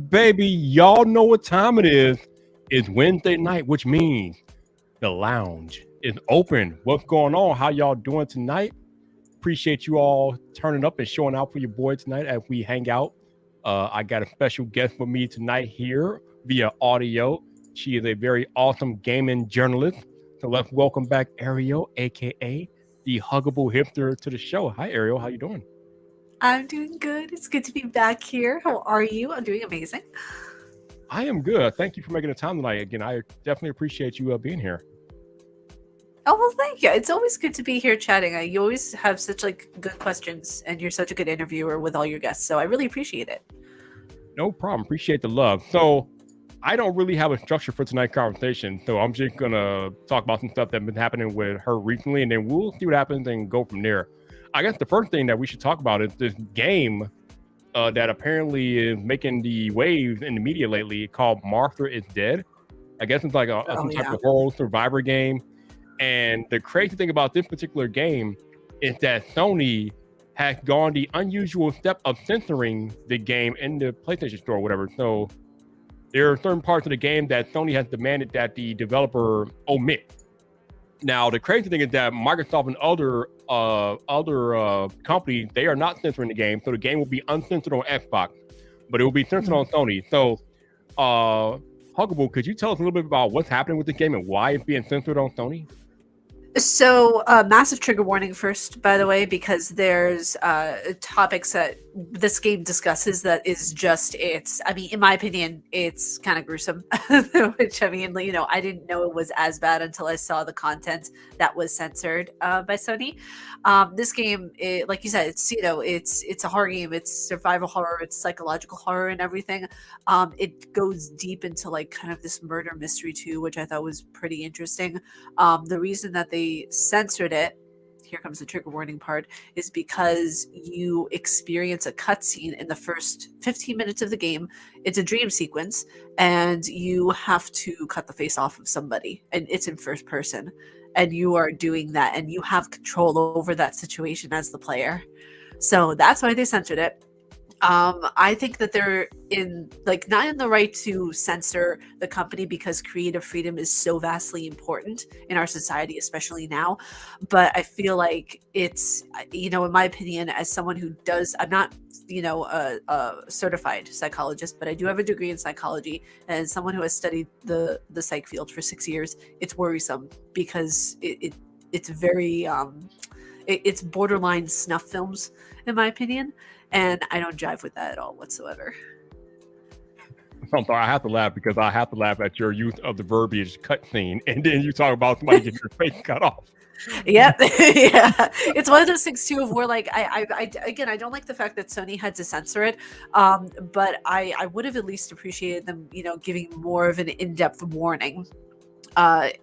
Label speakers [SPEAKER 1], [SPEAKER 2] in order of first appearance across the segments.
[SPEAKER 1] baby, y'all know what time it is. It's Wednesday night, which means the lounge is open. What's going on? How y'all doing tonight? Appreciate you all turning up and showing out for your boy tonight as we hang out. I got a special guest with me tonight here via audio. She is a very awesome gaming journalist. So let's welcome back Ariel, aka the Huggable Hipster, to the show. Hi, Ariel. How you doing?
[SPEAKER 2] I'm doing good. It's good to be back here. How are you? I'm doing amazing.
[SPEAKER 1] I am good. Thank you for making the time tonight. Again, I definitely appreciate you being here.
[SPEAKER 2] Oh, well, thank you. It's always good to be here chatting. You always have such good questions, and you're such a good interviewer with all your guests. So I really appreciate it.
[SPEAKER 1] No problem. Appreciate the love. So I don't really have a structure for tonight's conversation. So I'm just going to talk about some stuff that's been happening with her recently, and then we'll see what happens and go from there. I guess the first thing that we should talk about is this game that apparently is making the waves in the media lately called Martha is Dead. I guess it's like some type of horror survivor game. And the crazy thing about this particular game is that Sony has gone the unusual step of censoring the game in the PlayStation Store or whatever. So there are certain parts of the game that Sony has demanded that the developer omit. Now, the crazy thing is that Microsoft and other companies, they are not censoring the game. So the game will be uncensored on Xbox, but it will be censored on Sony. So, Huggable, could you tell us a little bit about what's happening with the game and why it's being censored on Sony?
[SPEAKER 2] So, massive trigger warning first, by the way, because there's topics that this game discusses that is just, in my opinion, it's kind of gruesome, which, I didn't know it was as bad until I saw the content that was censored by Sony. This game, like you said, it's a horror game. It's survival horror. It's psychological horror and everything. It goes deep into kind of this murder mystery too, which I thought was pretty interesting. The reason that they censored it, here comes the trigger warning part, is because you experience a cutscene in the first 15 minutes of the game. It's a dream sequence, and you have to cut the face off of somebody, and it's in first person, and you are doing that, and you have control over that situation as the player. So that's why they censored it. I think that they're not in the right to censor the company because creative freedom is so vastly important in our society, especially now. But I feel like it's, in my opinion, as someone who I'm not, a certified psychologist, but I do have a degree in psychology, and someone who has studied the psych field for 6 years, it's worrisome because it's very, it's borderline snuff films, in my opinion. And I don't jive with that at all whatsoever.
[SPEAKER 1] I'm sorry, I have to laugh because I have to laugh at your use of the verbiage cutscene, and then you talk about somebody getting their face cut off.
[SPEAKER 2] Yep. Yeah. It's one of those things too of where I don't like the fact that Sony had to censor it. But I would have at least appreciated them, giving more of an in-depth warning.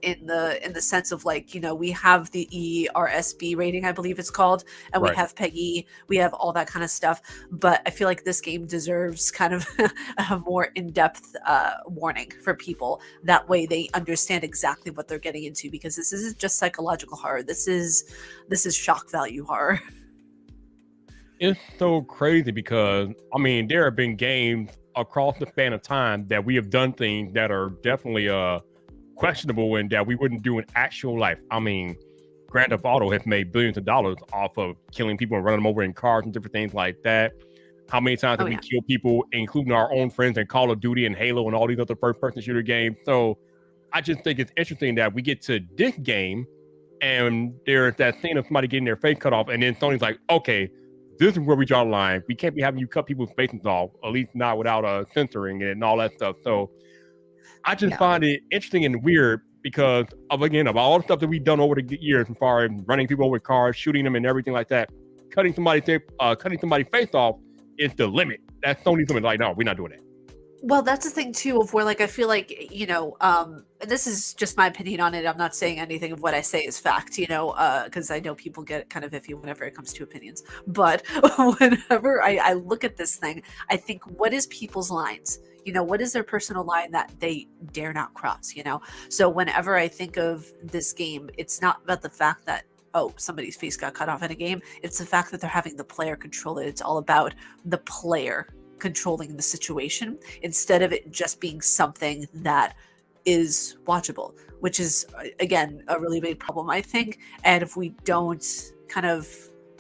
[SPEAKER 2] In the sense of we have the ERSB rating, I believe it's called, and
[SPEAKER 1] Right.
[SPEAKER 2] We have PEGI, we have all that kind of stuff. But I feel like this game deserves kind of a more in-depth warning for people. That way they understand exactly what they're getting into, because this isn't just psychological horror. This is shock value horror.
[SPEAKER 1] It's so crazy because, there have been games across the span of time that we have done things that are definitely questionable and that we wouldn't do in actual life. Grand Theft Auto has made billions of dollars off of killing people and running them over in cars and different things like that. How many times have we killed people, including our own friends in Call of Duty and Halo and all these other first-person shooter games? So I just think it's interesting that we get to this game and there's that scene of somebody getting their face cut off, and then Sony's like, okay, this is where we draw the line. We can't be having you cut people's faces off, at least not without censoring it and all that stuff. So I just find it interesting and weird because of all the stuff that we've done over the years, as far as running people over with cars, shooting them, and everything like that. Cutting somebody's face off is the limit. That's Sony's limit. Like, no, we're not doing that.
[SPEAKER 2] Well, that's the thing too of where I feel like, and this is just my opinion on it. I'm not saying anything of what I say is fact, because I know people get kind of iffy whenever it comes to opinions. But whenever I look at this thing, I think, what is people's lines? What is their personal line that they dare not cross, So whenever I think of this game, it's not about the fact that, somebody's face got cut off in a game. It's the fact that they're having the player control it. It's all about the player controlling the situation instead of it just being something that is watchable, which is again a really big problem, I think. And if we don't kind of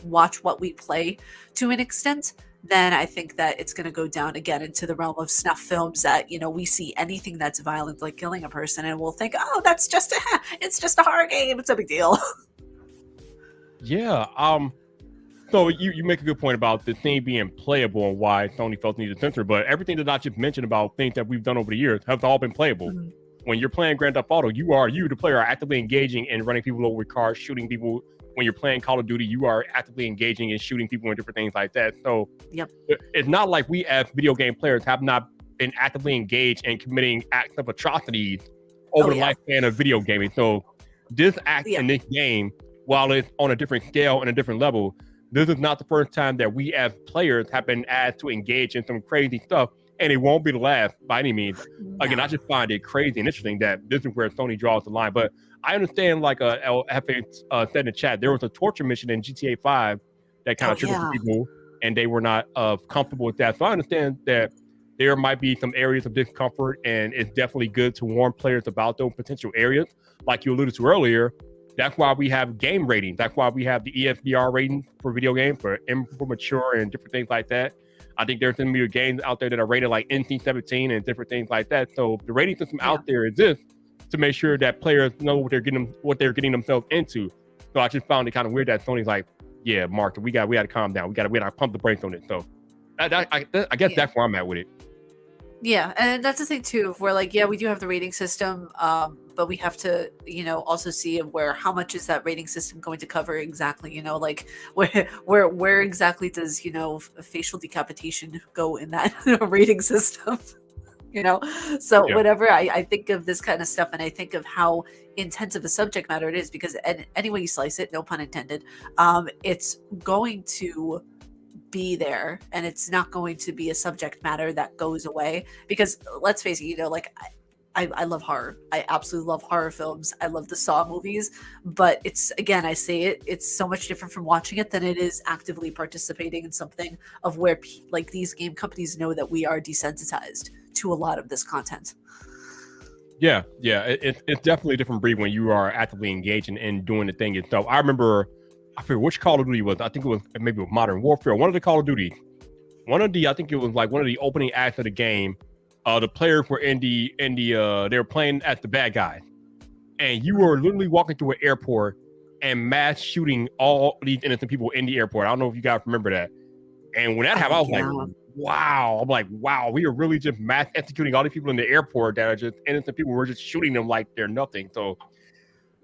[SPEAKER 2] watch what we play to an extent, then I think that it's going to go down again into the realm of snuff films that, we see anything that's violent, like killing a person, and we'll think, oh, that's just it's just a horror game. It's a big deal.
[SPEAKER 1] Yeah. So you make a good point about the thing being playable and why Sony felt the need to censor, but everything that I just mentioned about things that we've done over the years have all been playable. Mm-hmm. When you're playing Grand Theft Auto, you, the player, are actively engaging and running people over with cars, shooting people. When you're playing Call of Duty, you are actively engaging and shooting people and different things like that. So it's not like we as video game players have not been actively engaged in committing acts of atrocities over the lifespan of video gaming. So this act in this game, while it's on a different scale and a different level, this is not the first time that we as players have been asked to engage in some crazy stuff, and it won't be the last by any means. Again, I just find it crazy and interesting that this is where Sony draws the line. But I understand, like LFA said in the chat, there was a torture mission in GTA 5 that kind of triggered people, and they were not comfortable with that. So I understand that there might be some areas of discomfort, and it's definitely good to warn players about those potential areas. Like you alluded to earlier, that's why we have game ratings. That's why we have the ESBR rating for video games, for mature and different things like that. I think there's some games out there that are rated like NC-17 and different things like that. So the rating system out there exists to make sure that players know what they're getting themselves into. So I just found it kind of weird that Sony's like, yeah, Mark, we got to calm down. We got to pump the brakes on it. So I guess that's where I'm at with it.
[SPEAKER 2] Yeah, and that's the thing too. If we're like, we do have the rating system, but we have to, also see how much is that rating system going to cover exactly. Like where exactly does facial decapitation go in that rating system? So whenever I think of this kind of stuff, and I think of how intensive a subject matter it is, because any way you slice it, no pun intended, it's going to be there, and it's not going to be a subject matter that goes away. Because let's face it, I love horror. I absolutely love horror films. I love the Saw movies, but it's, again, I say it's so much different from watching it than it is actively participating in something of where these game companies know that we are desensitized to a lot of this content.
[SPEAKER 1] Yeah, it's definitely a different breed when you are actively engaging and doing the thing itself. I remember, I forget which Call of Duty was. I think it was maybe with Modern Warfare. One of the Call of Duty. I think it was like one of the opening acts of the game. The players were they were playing as the bad guys, and you were literally walking through an airport and mass shooting all these innocent people in the airport. I don't know if you guys remember that. And when that happened, I was like, wow. I'm like, wow, we are really just mass executing all these people in the airport that are just innocent people. We're just shooting them like they're nothing. So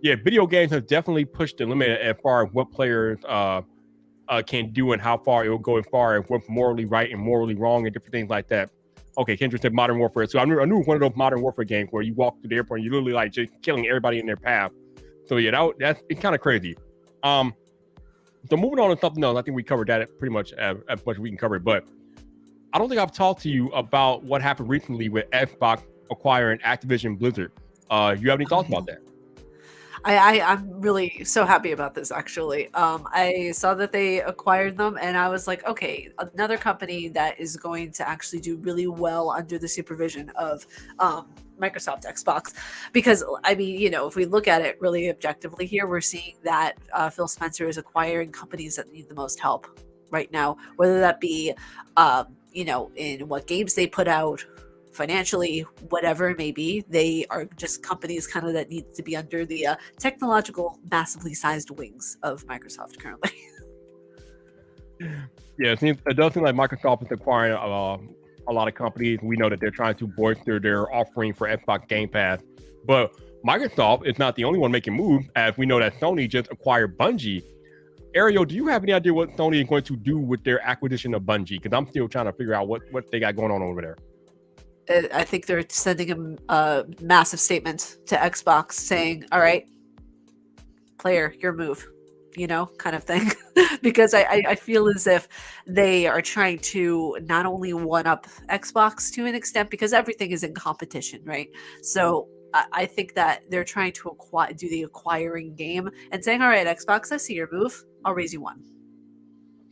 [SPEAKER 1] yeah, video games have definitely pushed the limit as far as what players can do and how far it will go, as far as what's morally right and morally wrong and different things like that. Okay, Kendra said Modern Warfare. So I knew one of those Modern Warfare games where you walk through the airport and you literally like just killing everybody in their path. So yeah, it's kind of crazy. So moving on to something else, I think we covered that pretty much as much as we can cover it. But I don't think I've talked to you about what happened recently with Xbox acquiring Activision Blizzard. You have any thoughts about that?
[SPEAKER 2] I'm really so happy about this, actually. I saw that they acquired them, and I was like, okay, another company that is going to actually do really well under the supervision of Microsoft Xbox. Because, I mean, if we look at it really objectively here, we're seeing that Phil Spencer is acquiring companies that need the most help right now, whether that be, in what games they put out, financially, whatever it may be. They are just companies kind of that need to be under the technological, massively sized wings of Microsoft currently.
[SPEAKER 1] Yeah, it does seem like Microsoft is acquiring a lot of companies. We know that they're trying to bolster their offering for Xbox Game Pass, but Microsoft is not the only one making moves, as we know that Sony just acquired Bungie. Ariel, do you have any idea what Sony is going to do with their acquisition of Bungie? Because I'm still trying to figure out what they got going on over there.
[SPEAKER 2] I think they're sending a massive statement to Xbox saying, all right, player, your move, kind of thing. Because I feel as if they are trying to not only one-up Xbox to an extent, because everything is in competition, right? So I think that they're trying to do the acquiring game and saying, all right, Xbox, I see your move. I'll raise you one.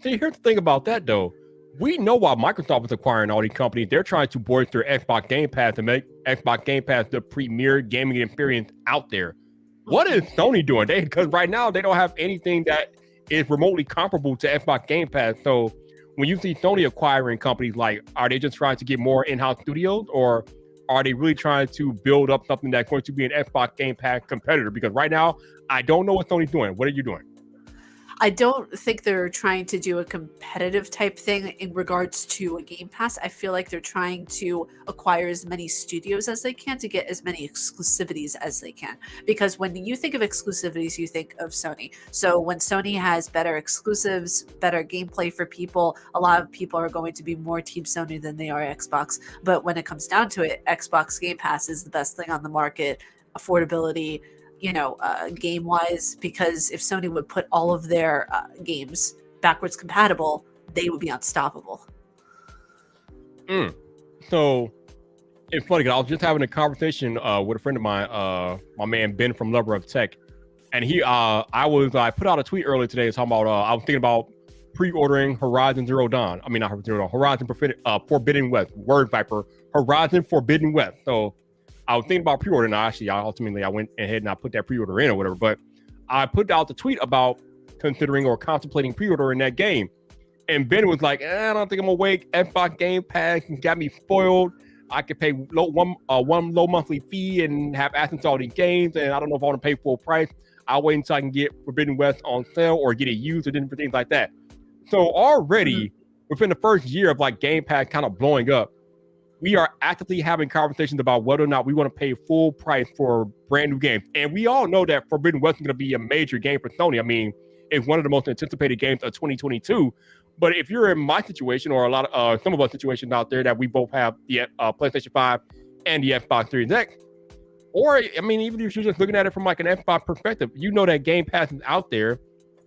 [SPEAKER 1] See, here's the thing about that, though. we know why Microsoft is acquiring all these companies. They're trying to bolster Xbox Game Pass and make Xbox Game Pass the premier gaming experience out there. What is Sony doing? Because right now they don't have anything that is remotely comparable to Xbox Game Pass. So when you see Sony acquiring companies, like, are they just trying to get more in-house studios, or are they really trying to build up something that's going to be an Xbox Game Pass competitor? Because right now, I don't know what Sony's doing. What are you doing?
[SPEAKER 2] I don't think they're trying to do a competitive type thing in regards to a Game Pass. I feel like they're trying to acquire as many studios as they can to get as many exclusivities as they can. Because when you think of exclusivities, you think of Sony. So when Sony has better exclusives, better gameplay for people, a lot of people are going to be more Team Sony than they are Xbox. But when it comes down to it, Xbox Game Pass is the best thing on the market, affordability, game wise, because if Sony would put all of their games backwards compatible, they would be unstoppable.
[SPEAKER 1] So it's funny, because I was just having a conversation with a friend of mine, my man Ben from Lover of Tech, and I put out a tweet earlier today talking about I was thinking about pre-ordering Horizon Zero Dawn. I mean, not Zero Dawn, Horizon Forbidden West. Word Viper, Horizon Forbidden West. So I was thinking about pre-ordering. Ultimately, I went ahead and I put that pre-order in or whatever. But I put out the tweet about considering or contemplating pre-ordering that game. And Ben was like, I don't think I'm awake. Xbox Game Pass got me spoiled. I could pay one low monthly fee and have access to all these games. And I don't know if I want to pay full price. I'll wait until I can get Forbidden West on sale or get it used or different things like that. So already within the first year of like Game Pass kind of blowing up, we are actively having conversations about whether or not we want to pay full price for brand new games. And we all know that Forbidden West is going to be a major game for Sony. I mean, it's one of the most anticipated games of 2022. But if you're in my situation, or a lot of some of us situations out there that we both have the PlayStation 5 and the Xbox Series X, or I mean, even if you're just looking at it from like an Xbox perspective, you know that Game Pass is out there.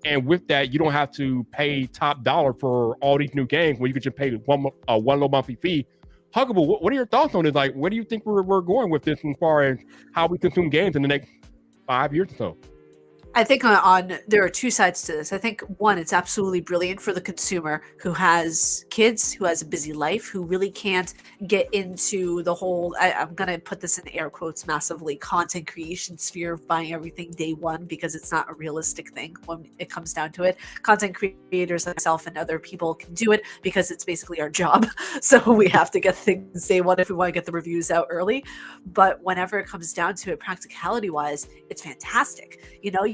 [SPEAKER 1] And with that, you don't have to pay top dollar for all these new games when you could just pay one low monthly fee. Huggable, what are your thoughts on this? Like, where do you think we're going with this as far as how we consume games in the next 5 years or so?
[SPEAKER 2] I think there are two sides to this. I think one, it's absolutely brilliant for the consumer who has kids, who has a busy life, who really can't get into the whole, I'm going to put this in air quotes massively, content creation sphere of buying everything day one, because it's not a realistic thing when it comes down to it. Content creators like myself and other people can do it because it's basically our job. So we have to get things day one if we want to get the reviews out early. But whenever it comes down to it, practicality wise, it's fantastic.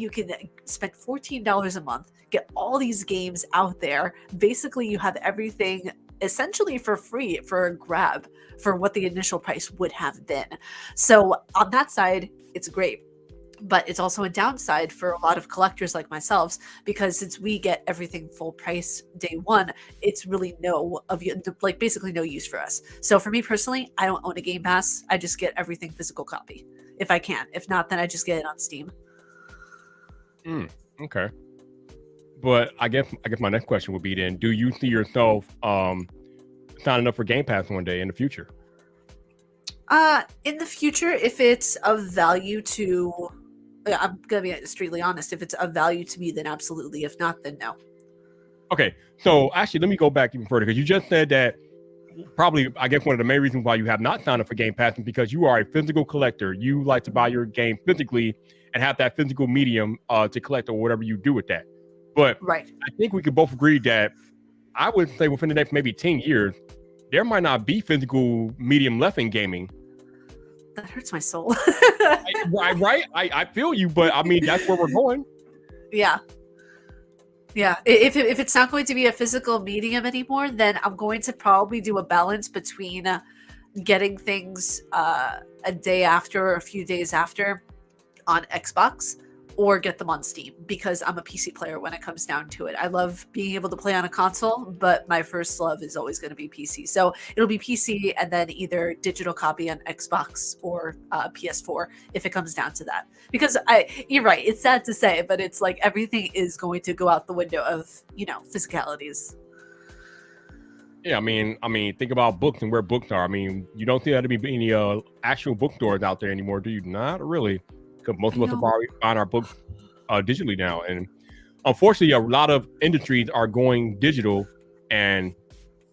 [SPEAKER 2] You can spend $14 a month, get all these games out there. Basically, you have everything essentially for free, for a grab, for what the initial price would have been. So on that side, it's great. But it's also a downside for a lot of collectors like myself, because since we get everything full price day one, it's really basically no use for us. So for me personally, I don't own a Game Pass. I just get everything physical copy if I can. If not, then I just get it on Steam.
[SPEAKER 1] Okay. But I guess my next question would be then, do you see yourself signing up for Game Pass one day in the future?
[SPEAKER 2] In the future, if it's of value to, I'm going to be extremely honest, if it's of value to me, then absolutely. If not, then no.
[SPEAKER 1] Okay. So actually, let me go back even further, because you just said that probably, I guess one of the main reasons why you have not signed up for Game Pass is because you are a physical collector. You like to buy your game physically and have that physical medium to collect, or whatever you do with that. But
[SPEAKER 2] right.
[SPEAKER 1] I think we could both agree that I would say within the next maybe 10 years, there might not be physical medium left in gaming.
[SPEAKER 2] That hurts my soul.
[SPEAKER 1] Right? I feel you, but I mean, that's where we're going.
[SPEAKER 2] Yeah. If it's not going to be a physical medium anymore, then I'm going to probably do a balance between getting things a day after or a few days after on Xbox, or get them on Steam, because I'm a PC player when it comes down to it. I love being able to play on a console, but my first love is always going to be PC. So it'll be PC and then either digital copy on Xbox or PS4 if it comes down to that. Because you're right, it's sad to say, but it's like everything is going to go out the window of, physicalities.
[SPEAKER 1] Yeah, I mean, think about books and where books are. I mean, you don't see that to be any actual bookstores out there anymore, do you? Not really. Because most of us have already found our books digitally now. And unfortunately, a lot of industries are going digital. And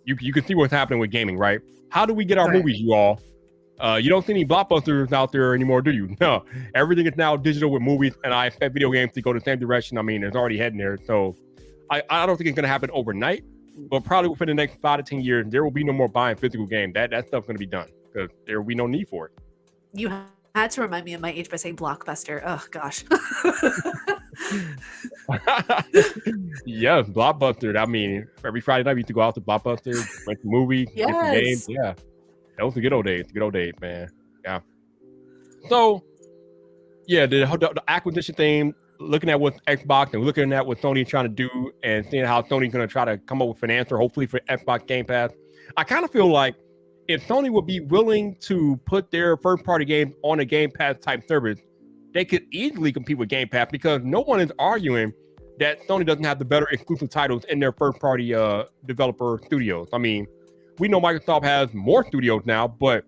[SPEAKER 1] you can see what's happening with gaming, right? How do we get our
[SPEAKER 2] Right.
[SPEAKER 1] movies, you all? You don't see any blockbusters out there anymore, do you? No, everything is now digital with movies, and I expect video games to go the same direction. I mean, it's already heading there. So I don't think it's going to happen overnight, but probably within the next 5 to 10 years, there will be no more buying physical games. That stuff's going to be done because there will be no need for it.
[SPEAKER 2] You had to remind me of my age by saying Blockbuster. Oh gosh.
[SPEAKER 1] Yes, Blockbuster. I mean, every Friday night we used to go out to Blockbuster, rent the movie, get some games.
[SPEAKER 2] Yes.
[SPEAKER 1] Yeah, that was the good old days. Good old days, man. Yeah. So, yeah, the acquisition thing, looking at what Xbox and looking at what Sony's trying to do, and seeing how Sony's going to try to come up with an answer, hopefully for Xbox Game Pass. I kind of feel like if Sony would be willing to put their first-party games on a Game Pass type service, they could easily compete with Game Pass because no one is arguing that Sony doesn't have the better exclusive titles in their first-party developer studios. I mean, we know Microsoft has more studios now, but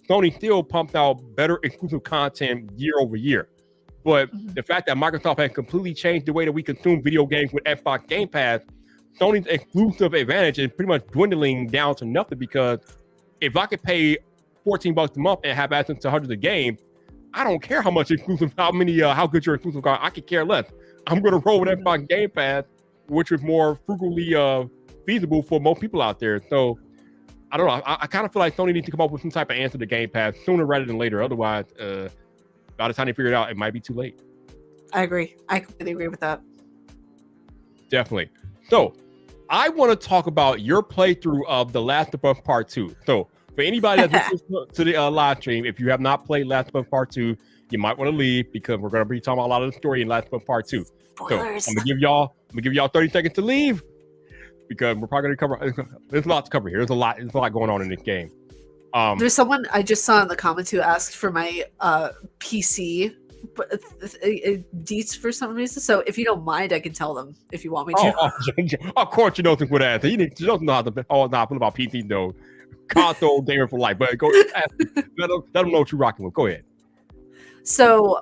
[SPEAKER 1] Sony still pumps out better exclusive content year over year. But the fact that Microsoft has completely changed the way that we consume video games with Xbox Game Pass, Sony's exclusive advantage is pretty much dwindling down to nothing because if I could pay $14 a month and have access to hundreds of games, I don't care how much exclusive, how good your exclusive are. I could care less. I'm going to roll with Xbox Game Pass, which is more frugally feasible for most people out there. So I don't know. I kind of feel like Sony needs to come up with some type of answer to Game Pass sooner rather than later. Otherwise, by the time they figure it out, it might be too late.
[SPEAKER 2] I agree. I completely agree with that.
[SPEAKER 1] Definitely. So I want to talk about your playthrough of The Last of Us Part 2. So for anybody that's listening to the live stream, if you have not played Last of Us Part 2, you might want to leave because we're going to be talking about a lot of the story in Last of Us Part 2.
[SPEAKER 2] Spoilers.
[SPEAKER 1] So I'm gonna give y'all 30 seconds to leave because we're probably gonna cover. There's a lot to cover here. There's a lot going on in this game.
[SPEAKER 2] There's someone I just saw in the comments who asked for my PC deets for some reason. So if you don't mind, I can tell them if you want me to.
[SPEAKER 1] Of course, you know things with that. You don't know how to. Oh, nah, what about PC though? Console gamer for life. But go let them know what you're rocking with. Go ahead.
[SPEAKER 2] So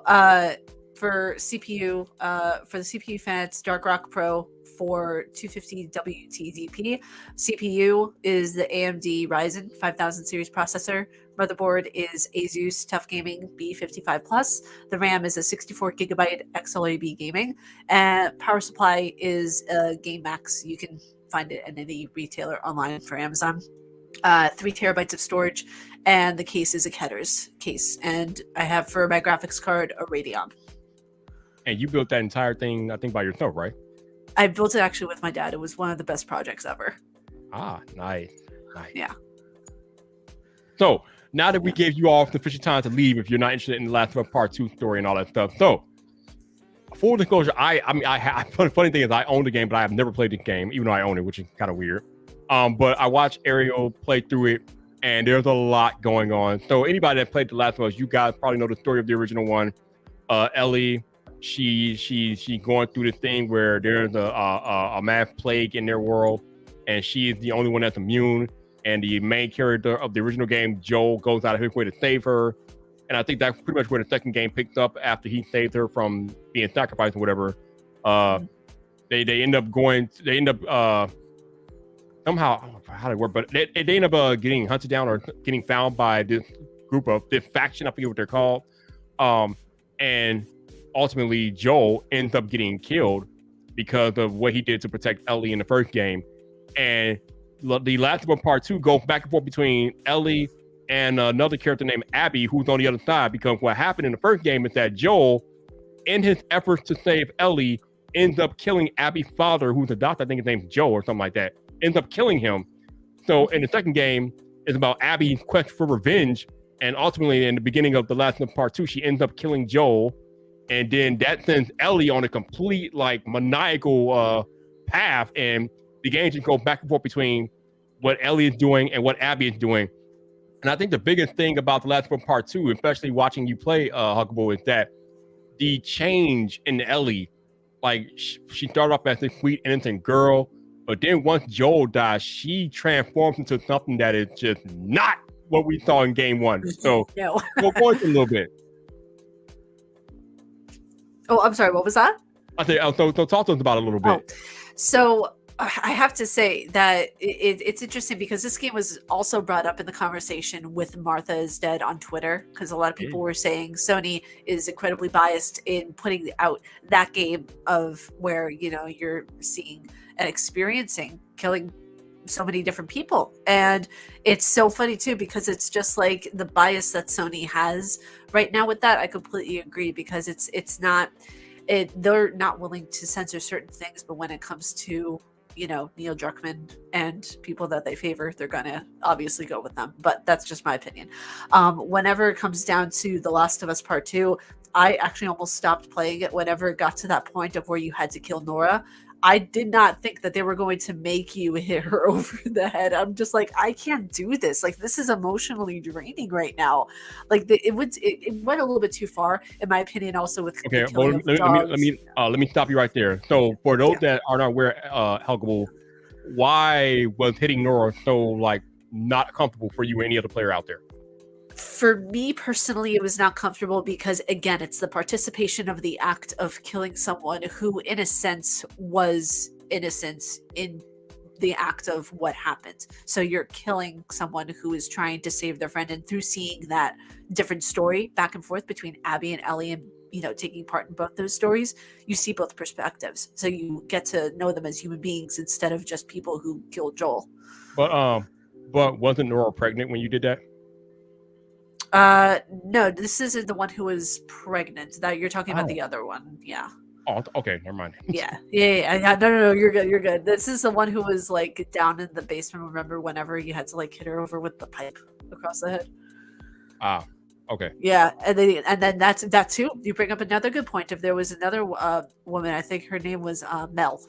[SPEAKER 2] for CPU, for the CPU fan, it's Dark Rock Pro for 250 WTDP. CPU is the AMD Ryzen 5000 series processor. Motherboard is Asus TUF Gaming B55 Plus. The RAM is a 64 gigabyte XLAB Gaming, and power supply is Game Max. You can find it at any retailer online for Amazon. 3 terabytes of storage, and the case is a Ketter's case. And I have for my graphics card a Radeon.
[SPEAKER 1] And you built that entire thing, I think, by yourself, right?
[SPEAKER 2] I built it actually with my dad. It was one of the best projects ever.
[SPEAKER 1] Ah, nice.
[SPEAKER 2] Yeah.
[SPEAKER 1] So now that we gave you all sufficient time to leave, if you're not interested in the Last of Us Part 2 story and all that stuff. So full disclosure, funny thing is I own the game, but I have never played the game, even though I own it, which is kind of weird. But I watched Ariel play through it, and there's a lot going on. So anybody that played The Last of Us, you guys probably know the story of the original one. Ellie, she going through this thing where there's a mass plague in their world, and she is the only one that's immune. And the main character of the original game, Joel, goes out of his way to save her. And I think that's pretty much where the second game picks up after he saved her from being sacrificed or whatever. They end up somehow, how did it work? But they end up getting hunted down or getting found by this faction. I forget what they're called. And ultimately, Joel ends up getting killed because of what he did to protect Ellie in the first game. And the Last of Us Part 2 goes back and forth between Ellie and another character named Abby, who's on the other side. Because what happened in the first game is that Joel, in his efforts to save Ellie, ends up killing Abby's father, who's a doctor. I think his name's Joe or something like that. Ends up killing him. So in the second game, it's about Abby's quest for revenge. And ultimately, in the beginning of The Last of Us Part 2, she ends up killing Joel. And then that sends Ellie on a complete, maniacal path. And the game just goes back and forth between what Ellie is doing and what Abby is doing. And I think the biggest thing about The Last of Us Part 2, especially watching you play Huckable, is that the change in Ellie, she started off as a sweet, innocent girl, but then once Joel dies, she transforms into something that is just not what we saw in game one. So we'll go into a little bit.
[SPEAKER 2] Oh, I'm sorry. What was that?
[SPEAKER 1] I say, so talk to us about it a little bit.
[SPEAKER 2] So I have to say that it's interesting because this game was also brought up in the conversation with Martha is Dead on Twitter, because a lot of people were saying Sony is incredibly biased in putting out that game of where, you know, you're seeing and experiencing killing so many different people. And it's so funny too, because it's just like the bias that Sony has right now with that. I completely agree, because it's not they're not willing to censor certain things, but when it comes to, you know, Neil Druckmann and people that they favor, they're gonna obviously go with them. But that's just my opinion. Whenever it comes down to The Last of Us Part 2, I actually almost stopped playing it whenever it got to that point of where you had to kill Nora. I did not think that they were going to make you hit her over the head. I'm just like, I can't do this. Like, this is emotionally draining right now. Like, it went a little bit too far, in my opinion. Also with
[SPEAKER 1] Okay,
[SPEAKER 2] the killing of dogs.
[SPEAKER 1] let me stop you right there. So for those that are not aware, Helgable, why was hitting Nora so like not comfortable for you, any other player out there?
[SPEAKER 2] For me personally, it was not comfortable because, again, it's the participation of the act of killing someone who, in a sense, was innocent in the act of what happened. So you're killing someone who is trying to save their friend, and through seeing that different story back and forth between Abby and Ellie, and, you know, taking part in both those stories, you see both perspectives. So you get to know them as human beings instead of just people who killed Joel.
[SPEAKER 1] But wasn't Nora pregnant when you did that?
[SPEAKER 2] No, this isn't the one who was pregnant. That you're talking about the other one. Yeah.
[SPEAKER 1] Oh, okay, never mind.
[SPEAKER 2] Yeah. No, you're good. This is the one who was like down in the basement. Remember, whenever you had to like hit her over with the pipe across the head.
[SPEAKER 1] Ah, okay.
[SPEAKER 2] Yeah, and then that's that too. You bring up another good point. If there was another woman, I think her name was Mel,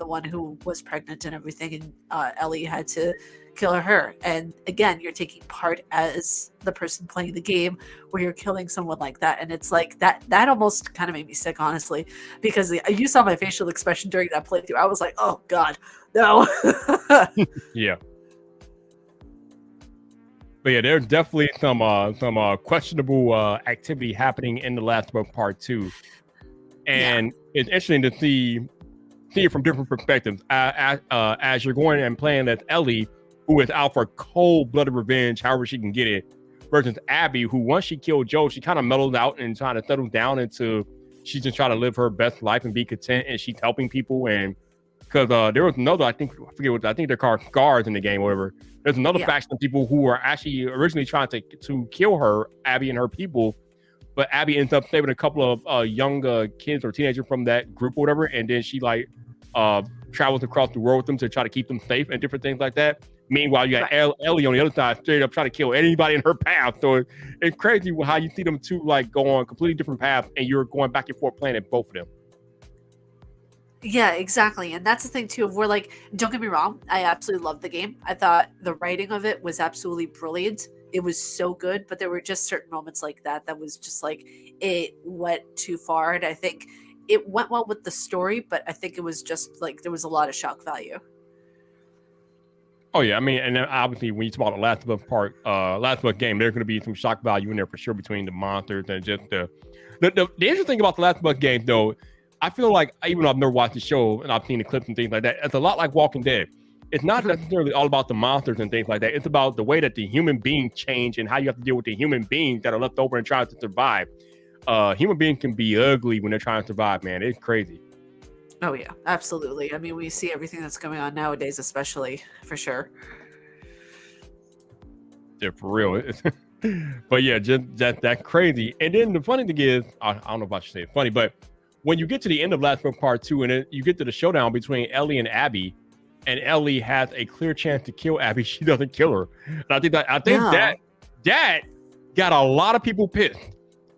[SPEAKER 2] the one who was pregnant and everything, and Ellie had to kill her. And again, you're taking part as the person playing the game where you're killing someone like that, and it's like that almost kind of made me sick, honestly, because you saw my facial expression during that playthrough. I was like, oh god, no.
[SPEAKER 1] Yeah. But yeah, there's definitely some questionable activity happening in The Last of Us Part 2. And it's interesting to see it from different perspectives. As you're going and playing as Ellie, who is out for cold-blooded revenge, however she can get it, versus Abby, who once she killed Joel, she kind of mellowed out and trying to settle down into, she's just trying to live her best life and be content, and she's helping people. And because there was another, I think they're called Scars in the game or whatever. There's another faction of people who were actually originally trying to kill her, Abby and her people, but Abby ends up saving a couple of young kids or teenagers from that group or whatever, and then she like travels across the world with them to try to keep them safe and different things like that. Meanwhile, you got Ellie on the other side, straight up trying to kill anybody in her path. So it's crazy how you see them two like go on completely different paths, and you're going back and forth playing at both of them.
[SPEAKER 2] Yeah, exactly. And that's the thing too, of where, like, don't get me wrong, I absolutely loved the game. I thought the writing of it was absolutely brilliant. It was so good, but there were just certain moments like that was just like, it went too far. And I think it went well with the story, but I think it was just like there was a lot of shock value.
[SPEAKER 1] Oh yeah, I mean, and then obviously when you talk about the Last of Us game, there's going to be some shock value in there for sure between the monsters and just the interesting thing about the Last of Us game, though. I feel like, even though I've never watched the show and I've seen the clips and things like that, it's a lot like Walking Dead. It's not necessarily all about the monsters and things like that. It's about the way that the human beings change and how you have to deal with the human beings that are left over and trying to survive. Human beings can be ugly when they're trying to survive, man. It's crazy.
[SPEAKER 2] Oh yeah, absolutely. I mean, we see everything that's going on nowadays, especially, for sure.
[SPEAKER 1] Yeah, for real. But yeah, just that crazy. And then the funny thing is, I don't know if I should say it's funny, but when you get to the end of Last of Us Part 2 and you get to the showdown between Ellie and Abby, and Ellie has a clear chance to kill Abby, she doesn't kill her. And I think that got a lot of people pissed,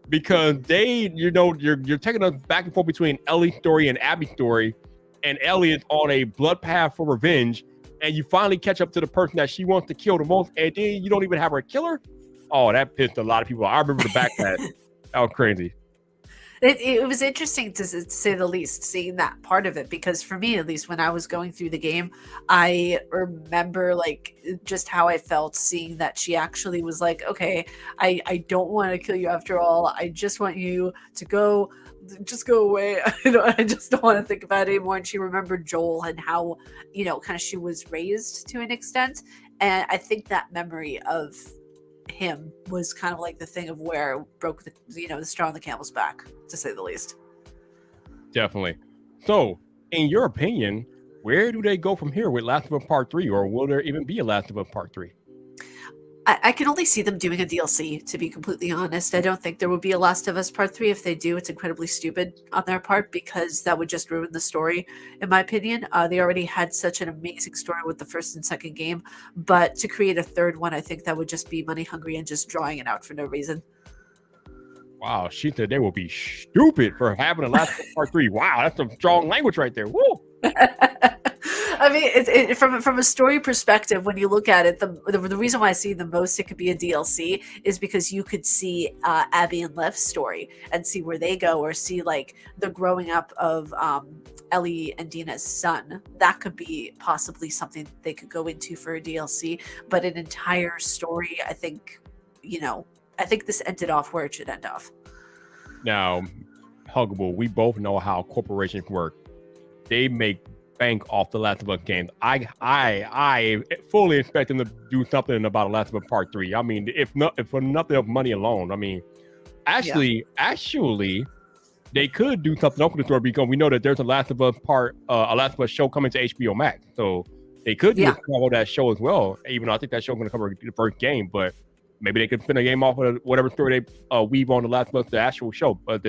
[SPEAKER 1] because you're taking us back and forth between Ellie's story and Abby's story, and Ellie is on a blood path for revenge, and you finally catch up to the person that she wants to kill the most, and then you don't even have her kill her. Oh, that pissed a lot of people off. I remember the backlash. That was crazy.
[SPEAKER 2] It was interesting to say the least, seeing that part of it, because for me, at least, when I was going through the game, I remember like just how I felt seeing that she actually was like, okay, I don't want to kill you after all. I just want you to go, just go away. I just don't want to think about it anymore. And she remembered Joel and how, kind of she was raised to an extent. And I think that memory of him was kind of like the thing of where it broke the straw on the camel's back, to say the least.
[SPEAKER 1] Definitely. So, in your opinion, where do they go from here with Last of Us Part 3, or will there even be a Last of Us Part 3?
[SPEAKER 2] I can only see them doing a DLC, to be completely honest. I don't think there would be a Last of Us Part 3. If they do, it's incredibly stupid on their part, because that would just ruin the story, in my opinion. They already had such an amazing story with the first and second game, but to create a third one, I think that would just be money hungry and just drawing it out for no reason.
[SPEAKER 1] Wow, she said they will be stupid for having a Last of Us Part 3. Wow, that's some strong language right there. Woo!
[SPEAKER 2] I mean, from a story perspective, when you look at it, the reason why I see the most it could be a DLC is because you could see Abby and Lev's story and see where they go, or see like the growing up of Ellie and Dina's son. That could be possibly something they could go into for a DLC, but an entire story, I think this ended off where it should end off.
[SPEAKER 1] Now, Huggable, we both know how corporations work. They make bank off the Last of Us games. I fully expect them to do something about Last of Us Part 3. I mean, if for nothing of money alone. I mean, actually, they could do something else with the story, because we know that there's a Last of Us show coming to HBO Max. So they could do that show as well. Even though I think that show's going to cover the first game, but maybe they could spin a game off of whatever story they weave on the Last of Us, the actual show. But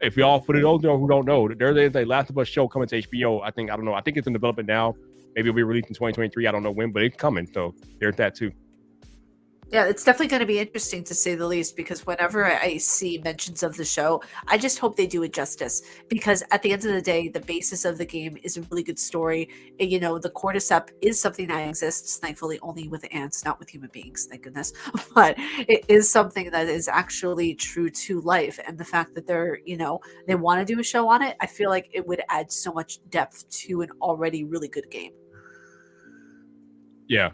[SPEAKER 1] if y'all, for those who don't know, there is a Last of Us show coming to HBO. I think it's in development now. Maybe it'll be released in 2023. I don't know when, but it's coming. So there's that too.
[SPEAKER 2] Yeah, it's definitely going to be interesting, to say the least, because whenever I see mentions of the show, I just hope they do it justice. Because at the end of the day, the basis of the game is a really good story. And, the cordyceps is something that exists, thankfully, only with ants, not with human beings, thank goodness. But it is something that is actually true to life. And the fact that they want to do a show on it, I feel like it would add so much depth to an already really good game.
[SPEAKER 1] Yeah.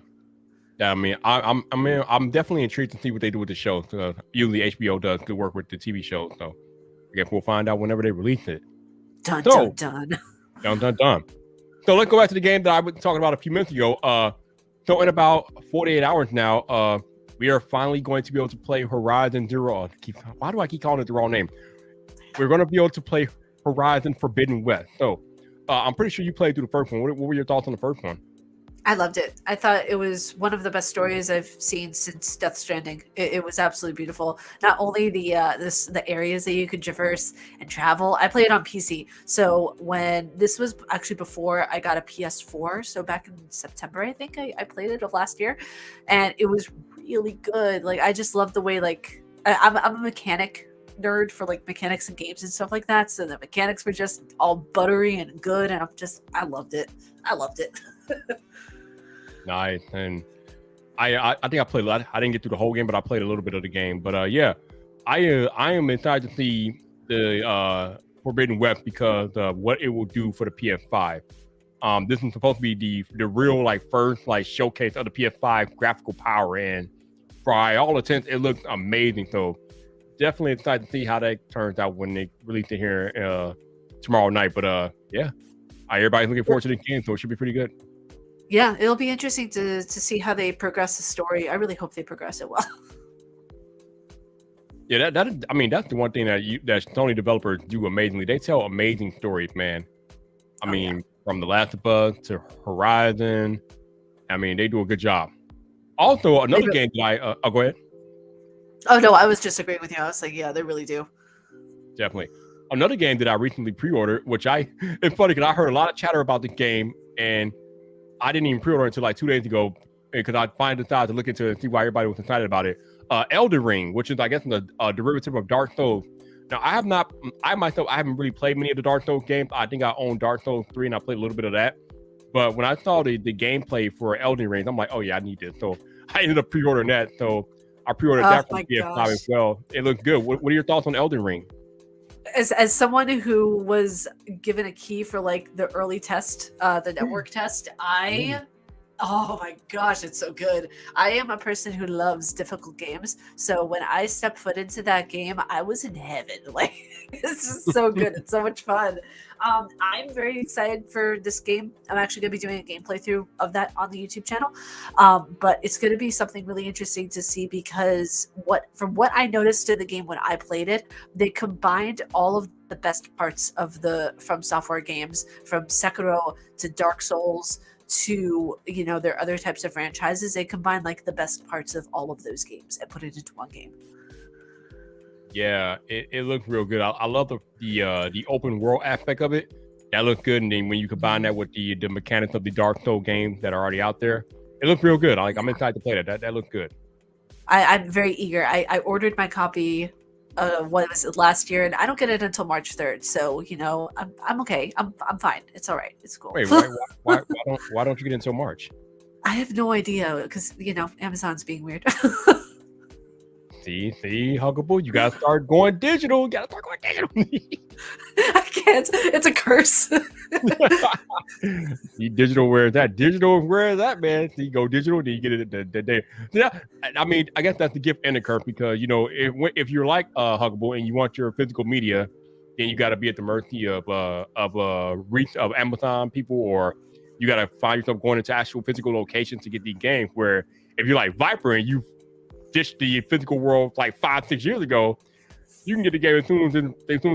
[SPEAKER 1] I mean, I'm definitely intrigued to see what they do with the show. Usually HBO does good work with the TV shows, so I guess we'll find out whenever they release it.
[SPEAKER 2] Dun, dun, dun.
[SPEAKER 1] Dun, dun, dun. So let's go back to the game that I was talking about a few minutes ago. So in about 48 hours now, we are finally going to be able to play Horizon Zero. Why do I keep calling it the wrong name? We're going to be able to play Horizon Forbidden West. So I'm pretty sure you played through the first one. What were your thoughts on the first one?
[SPEAKER 2] I loved it. I thought it was one of the best stories I've seen since Death Stranding. It was absolutely beautiful. Not only the areas that you could traverse and travel. I played it on PC. So when this was actually before I got a PS4, so back in September, I think I played it of last year, and it was really good. Like, I just love the way, like, I'm a mechanic nerd for like mechanics and games and stuff like that. So the mechanics were just all buttery and good, and I loved it. I loved it.
[SPEAKER 1] Nice. And I think I played a lot. I didn't get through the whole game, but I played a little bit of the game. But yeah, I am excited to see the Forbidden West because of what it will do for the PS5. This is supposed to be the real like first like showcase of the PS5 graphical power, and for all intents, it looks amazing. So definitely excited to see how that turns out when they release it here tomorrow night. But yeah, everybody's looking forward to the game, so it should be pretty good.
[SPEAKER 2] Yeah, it'll be interesting to see how they progress the story. I really hope they progress it well.
[SPEAKER 1] Yeah, I mean, that's the one thing that Sony developers do amazingly. They tell amazing stories, man. I mean, from The Last of Us to Horizon, I mean, they do a good job. Also, another game that I'll go ahead.
[SPEAKER 2] Oh no, I was just agreeing with you. I was like, yeah, they really do.
[SPEAKER 1] Definitely. Another game that I recently pre-ordered, it's funny because I heard a lot of chatter about the game, and I didn't even pre-order until like 2 days ago because I finally decided to look into it and see why everybody was excited about it. Elden Ring, which is, I guess, a derivative of Dark Souls. Now, I haven't really played many of the Dark Souls games. I think I own Dark Souls 3 and I played a little bit of that. But when I saw the gameplay for Elden Ring, I'm like, oh yeah, I need this. So I ended up pre-ordering that. So I pre-ordered that for PS5 as well. It looks good. What are your thoughts on Elden Ring?
[SPEAKER 2] As someone who was given a key for like the early test, the network test, oh my gosh, it's so good. I am a person who loves difficult games. So when I stepped foot into that game, I was in heaven. Like, it's just so good. It's so much fun. I'm very excited for this game. I'm actually going to be doing a game playthrough of that on the YouTube channel. But it's going to be something really interesting to see because from what I noticed in the game when I played it, they combined all of the best parts of the From Software games, from Sekiro to Dark Souls to their other types of franchises. They combine like the best parts of all of those games and put it into one game.
[SPEAKER 1] Yeah, it looked real good. I love the open world aspect of it. That looked good, and then when you combine that with the mechanics of the Dark Souls games that are already out there, it looked real good. I'm excited to play that. That looked good.
[SPEAKER 2] I'm very eager. I ordered my copy. What was it, last year, and I don't get it until March 3rd. So I'm okay. I'm fine. It's all right. It's cool.
[SPEAKER 1] Wait, why don't you get it until March?
[SPEAKER 2] I have no idea because Amazon's being weird.
[SPEAKER 1] See, Huggable, you gotta start going digital. You gotta start going digital.
[SPEAKER 2] I can't. It's a curse.
[SPEAKER 1] See, digital, where is that? Digital, where is that, man? So you go digital, then you get it the day. Yeah, I mean, I guess that's the gift and the curse because if you're like Huggable and you want your physical media, then you got to be at the mercy of reach of Amazon people, or you got to find yourself going into actual physical locations to get these games. Where if you're like Viper and you ditched the physical world like 5-6 years ago, you can get the game as soon as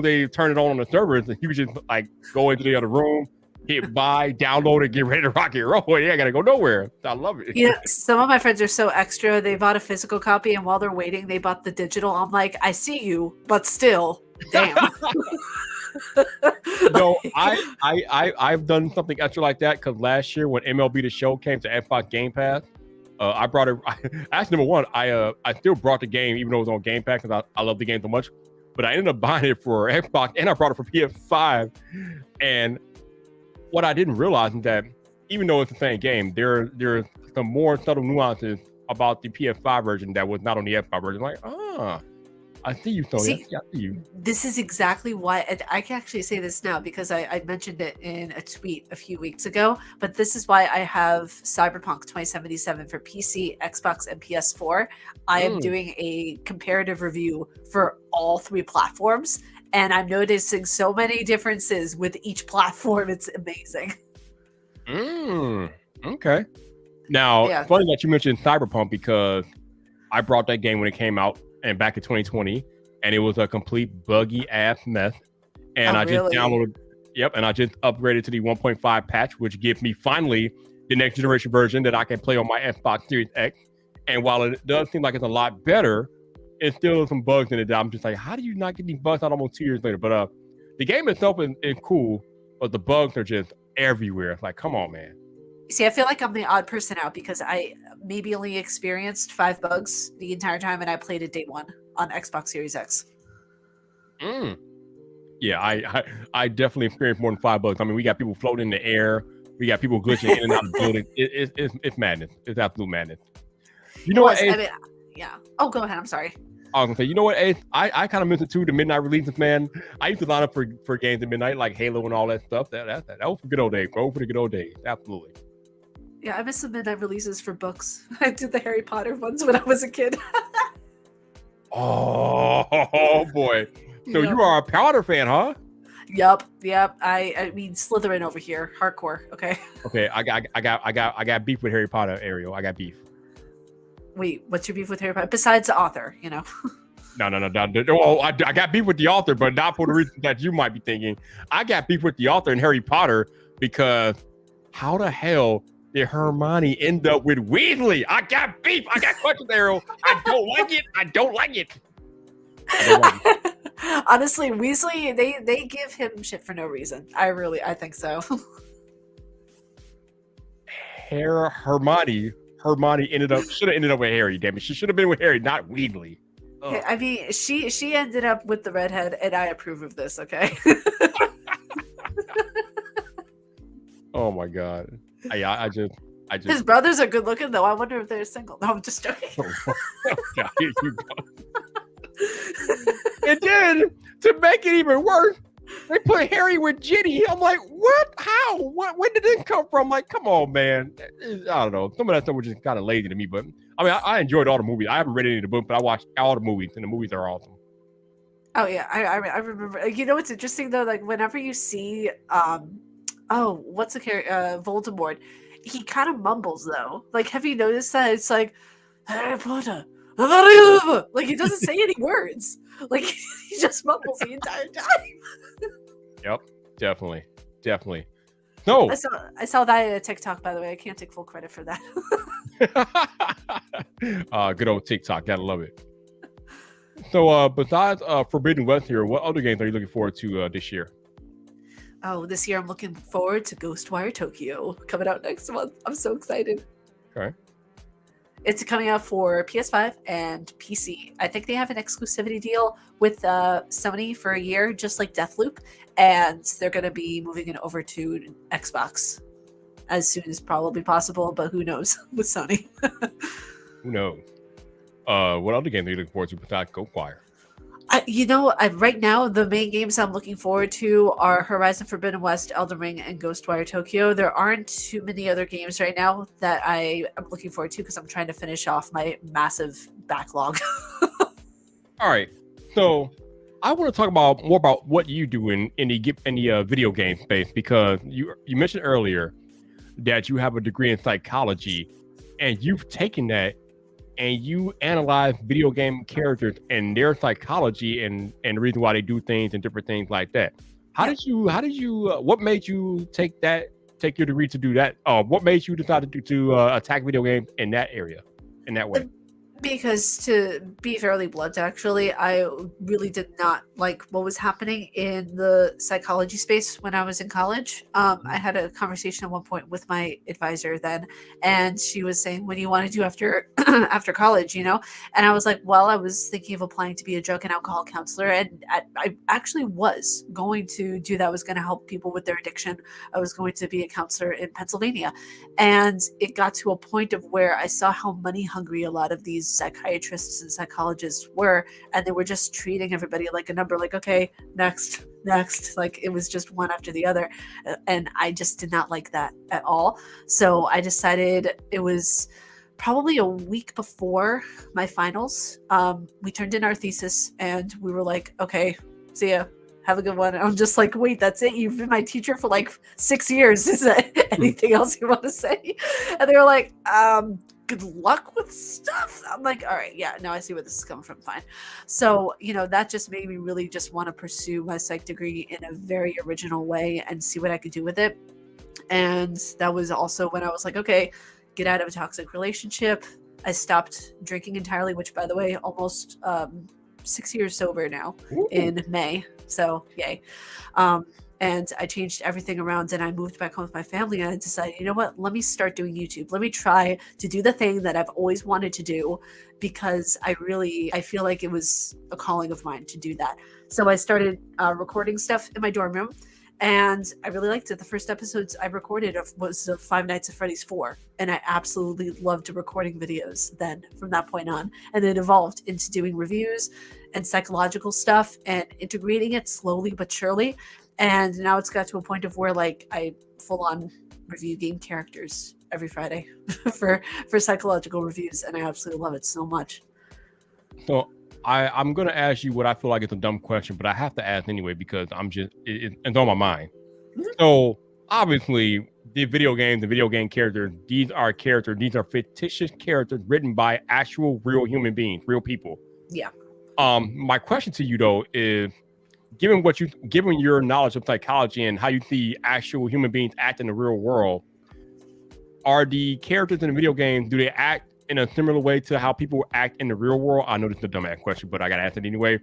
[SPEAKER 1] they turn it on the servers, and you can just like go into the other room, hit buy, download it, get ready to rock and roll. You ain't gotta go nowhere. I love it.
[SPEAKER 2] Yeah, some of my friends are so extra. They bought a physical copy, and while they're waiting, they bought the digital. I'm like, I see you, but still, damn.
[SPEAKER 1] No, I've done something extra like that because last year when MLB The Show came to Xbox Game Pass, I brought it. Actually, number one, I still brought the game even though it was on Game Pass because I love the game so much. But I ended up buying it for Xbox and I brought it for PS5. And what I didn't realize is that even though it's the same game, there's some more subtle nuances about the PS5 version that was not on the Xbox version. Like, I see you, Tony.
[SPEAKER 2] See,
[SPEAKER 1] I see you.
[SPEAKER 2] This is exactly why, and I can actually say this now because I mentioned it in a tweet a few weeks ago, but this is why I have Cyberpunk 2077 for PC, Xbox, and PS4. I am doing a comparative review for all three platforms, and I'm noticing so many differences with each platform. It's amazing.
[SPEAKER 1] Okay. Now,
[SPEAKER 2] Yeah.
[SPEAKER 1] funny that you mentioned Cyberpunk because I brought that game when it came out and back in 2020, and it was a complete buggy ass mess. And I just downloaded, and I just upgraded to the 1.5 patch, which gives me finally the next generation version that I can play on my Xbox Series X. And while it does seem like it's a lot better, it still has some bugs in it that I'm just like, how do you not get these bugs out almost 2 years later? But the game itself is cool, but the bugs are just everywhere. Like, come on, man.
[SPEAKER 2] See, I feel like I'm the odd person out because I maybe only experienced 5 bugs the entire time, and I played it day one on Xbox Series X.
[SPEAKER 1] Yeah, I definitely experienced more than 5 bugs. I mean, we got people floating in the air. We got people glitching in and out of the building. It's madness. It's absolute madness. You know what, Ace?
[SPEAKER 2] I mean, yeah. Oh, go ahead. I'm sorry.
[SPEAKER 1] I was gonna say, you know what, Ace? I kind of miss it too. The midnight releases, man. I used to line up for games at midnight, like Halo and all that stuff. That was for good old days, bro. For the good old days, absolutely.
[SPEAKER 2] Yeah, I miss the midnight releases for books. I did the Harry Potter ones when I was a kid.
[SPEAKER 1] Oh boy! So you are a Potter fan, huh?
[SPEAKER 2] Yep. I mean Slytherin over here, hardcore. Okay.
[SPEAKER 1] Okay, I got beef with Harry Potter, Ariel. I got beef.
[SPEAKER 2] Wait, what's your beef with Harry Potter besides the author? No.
[SPEAKER 1] Oh, I got beef with the author, but not for the reason that you might be thinking. I got beef with the author in Harry Potter because how the hell did Hermione end up with Weasley? I got beef. I got questions, Ariel. I don't like it. I don't like it.
[SPEAKER 2] Honestly, Weasley, they give him shit for no reason. I think so.
[SPEAKER 1] Hermione should have ended up with Harry. Damn it, she should have been with Harry, not Weasley.
[SPEAKER 2] Ugh. I mean, she ended up with the redhead, and I approve of this. Okay.
[SPEAKER 1] Oh my god. I just.
[SPEAKER 2] His brothers are good looking though. I wonder if they're single. No, I'm just joking.
[SPEAKER 1] Oh, God, here you go. It did. To make it even worse, they put Harry with Ginny. I'm like, what? How? What? When did this come from? Like, come on, man. I don't know. Some of that stuff was just kind of lazy to me, but I mean, I enjoyed all the movies. I haven't read any of the book, but I watched all the movies, and the movies are awesome.
[SPEAKER 2] Oh yeah, I remember. You know what's interesting though? Like whenever you see, what's the character? Voldemort. He kind of mumbles though. Like, have you noticed that? It's like Harry Potter. Like he doesn't say any words. Like he just mumbles the entire time.
[SPEAKER 1] Yep, definitely. No,
[SPEAKER 2] I saw that in a TikTok, by the way. I can't take full credit for that.
[SPEAKER 1] good old TikTok. Gotta love it. So, besides Forbidden West here, what other games are you looking forward to this year?
[SPEAKER 2] Oh, this year I'm looking forward to Ghostwire Tokyo coming out next month. I'm so excited.
[SPEAKER 1] Okay.
[SPEAKER 2] It's coming out for PS5 and PC. I think they have an exclusivity deal with Sony for a year, just like Deathloop, and they're going to be moving it over to Xbox as soon as probably possible, but who knows with Sony.
[SPEAKER 1] Who knows? What other games are you looking forward to besides Ghostwire?
[SPEAKER 2] Right now, the main games I'm looking forward to are Horizon Forbidden West, Elden Ring, and Ghostwire Tokyo. There aren't too many other games right now that I am looking forward to because I'm trying to finish off my massive backlog.
[SPEAKER 1] All right. So I want to talk more about what you do in the video game space, because you mentioned earlier that you have a degree in psychology, and you've taken that and you analyze video game characters and their psychology and the reason why they do things and different things like that. What made you take your degree to do that? What made you decide to attack video games in that area, in that way?
[SPEAKER 2] Because to be fairly blunt, actually, I really did not like what was happening in the psychology space when I was in college. I had a conversation at one point with my advisor then, and she was saying, "What do you want to do after after college?" And I was like, "Well, I was thinking of applying to be a drug and alcohol counselor, and I actually was going to do that. I was going to help people with their addiction. I was going to be a counselor in Pennsylvania, and it got to a point of where I saw how money hungry a lot of these psychiatrists and psychologists were, and they were just treating everybody like a number, like, okay, next, like it was just one after the other, and I just did not like that at all. So I decided, it was probably a week before my finals, we turned in our thesis and we were like, okay, see ya, have a good one. And I'm just like, wait, that's it? You've been my teacher for like 6 years. Is there anything else you want to say? And they were like, good luck with stuff. I'm like, all right, yeah, now I see where this is coming from. Fine. So, that just made me really just want to pursue my psych degree in a very original way and see what I could do with it. And that was also when I was like, okay, get out of a toxic relationship. I stopped drinking entirely, which, by the way, almost 6 years sober now. Ooh. In May. So yay. And I changed everything around and I moved back home with my family, and I decided, you know what, let me start doing YouTube. Let me try to do the thing that I've always wanted to do, because I feel like it was a calling of mine to do that. So I started recording stuff in my dorm room, and I really liked it. The first episodes I recorded was Five Nights at Freddy's 4, and I absolutely loved recording videos then from that point on. And it evolved into doing reviews and psychological stuff and integrating it slowly but surely. And now it's got to a point of where, like, I full on review game characters every Friday for psychological reviews, and I absolutely love it so much.
[SPEAKER 1] So I'm going to ask you what I feel like is a dumb question, but I have to ask anyway because it's on my mind. Mm-hmm. So obviously, the video game characters, these are fictitious characters written by actual real human beings, real people.
[SPEAKER 2] Yeah.
[SPEAKER 1] My question to you though is, given your knowledge of psychology and how you see actual human beings act in the real world, are the characters in the video games, do they act in a similar way to how people act in the real world? I know this is a dumbass question, but I gotta ask it anyway.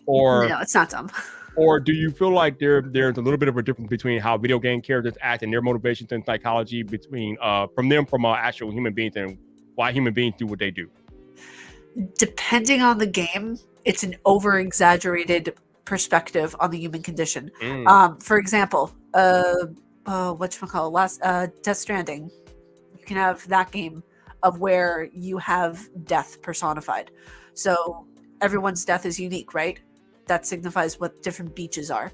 [SPEAKER 1] Or
[SPEAKER 2] no, it's not dumb.
[SPEAKER 1] Or do you feel like there's a little bit of a difference between how video game characters act and their motivations and psychology from actual human beings, and why human beings do what they do?
[SPEAKER 2] Depending on the game, it's an over-exaggerated perspective on the human condition. For example, Death Stranding, you can have that game of where you have death personified. So everyone's death is unique, right? that signifies what different beaches are.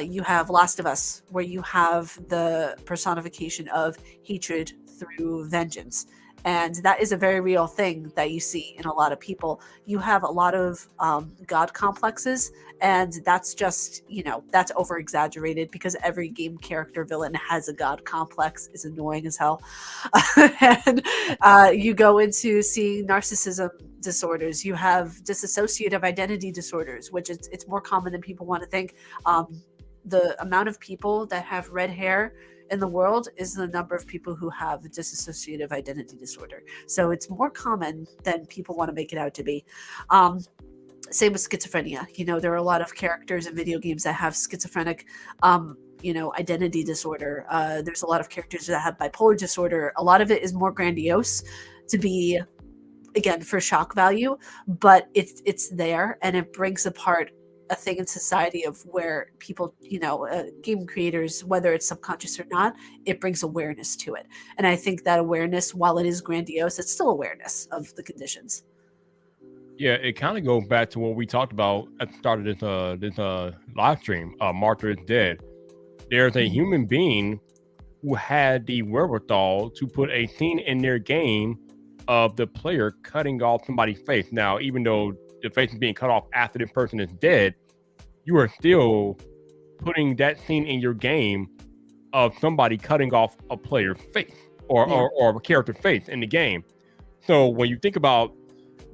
[SPEAKER 2] You have Last of Us, where you have the personification of hatred through vengeance. And that is a very real thing that you see in a lot of people. You have a lot of God complexes, and that's just, that's over exaggerated because every game character villain has a God complex. Is annoying as hell. And you go into seeing narcissism disorders. You have dissociative identity disorders, which it's more common than people want to think. The amount of people that have red hair in the world is the number of people who have dissociative identity disorder. So it's more common than people want to make it out to be. Same with schizophrenia. There are a lot of characters in video games that have schizophrenic identity disorder. There's a lot of characters that have bipolar disorder. A lot of it is more grandiose to be, again, for shock value, but it's there, and it brings apart a thing in society of where people, game creators, whether it's subconscious or not, it brings awareness to it. And I think that awareness, while it is grandiose, it's still awareness of the conditions.
[SPEAKER 1] Yeah, it kind of goes back to what we talked about at the start of this live stream. Martha is dead. There's a human being who had the wherewithal to put a scene in their game of the player cutting off somebody's face. Now, even though the face is being cut off after this person is dead, you are still putting that scene in your game of somebody cutting off a player's face or a character's face in the game. So when you think about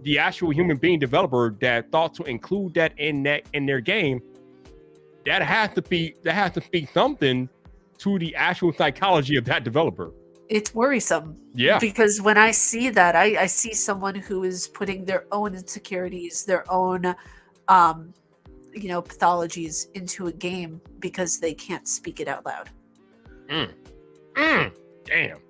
[SPEAKER 1] the actual human being developer that thought to include that in their game, that has to speak something to the actual psychology of that developer.
[SPEAKER 2] It's worrisome.
[SPEAKER 1] Yeah.
[SPEAKER 2] Because when I see that, I see someone who is putting their own insecurities, their own pathologies into a game because they can't speak it out loud.
[SPEAKER 1] Damn.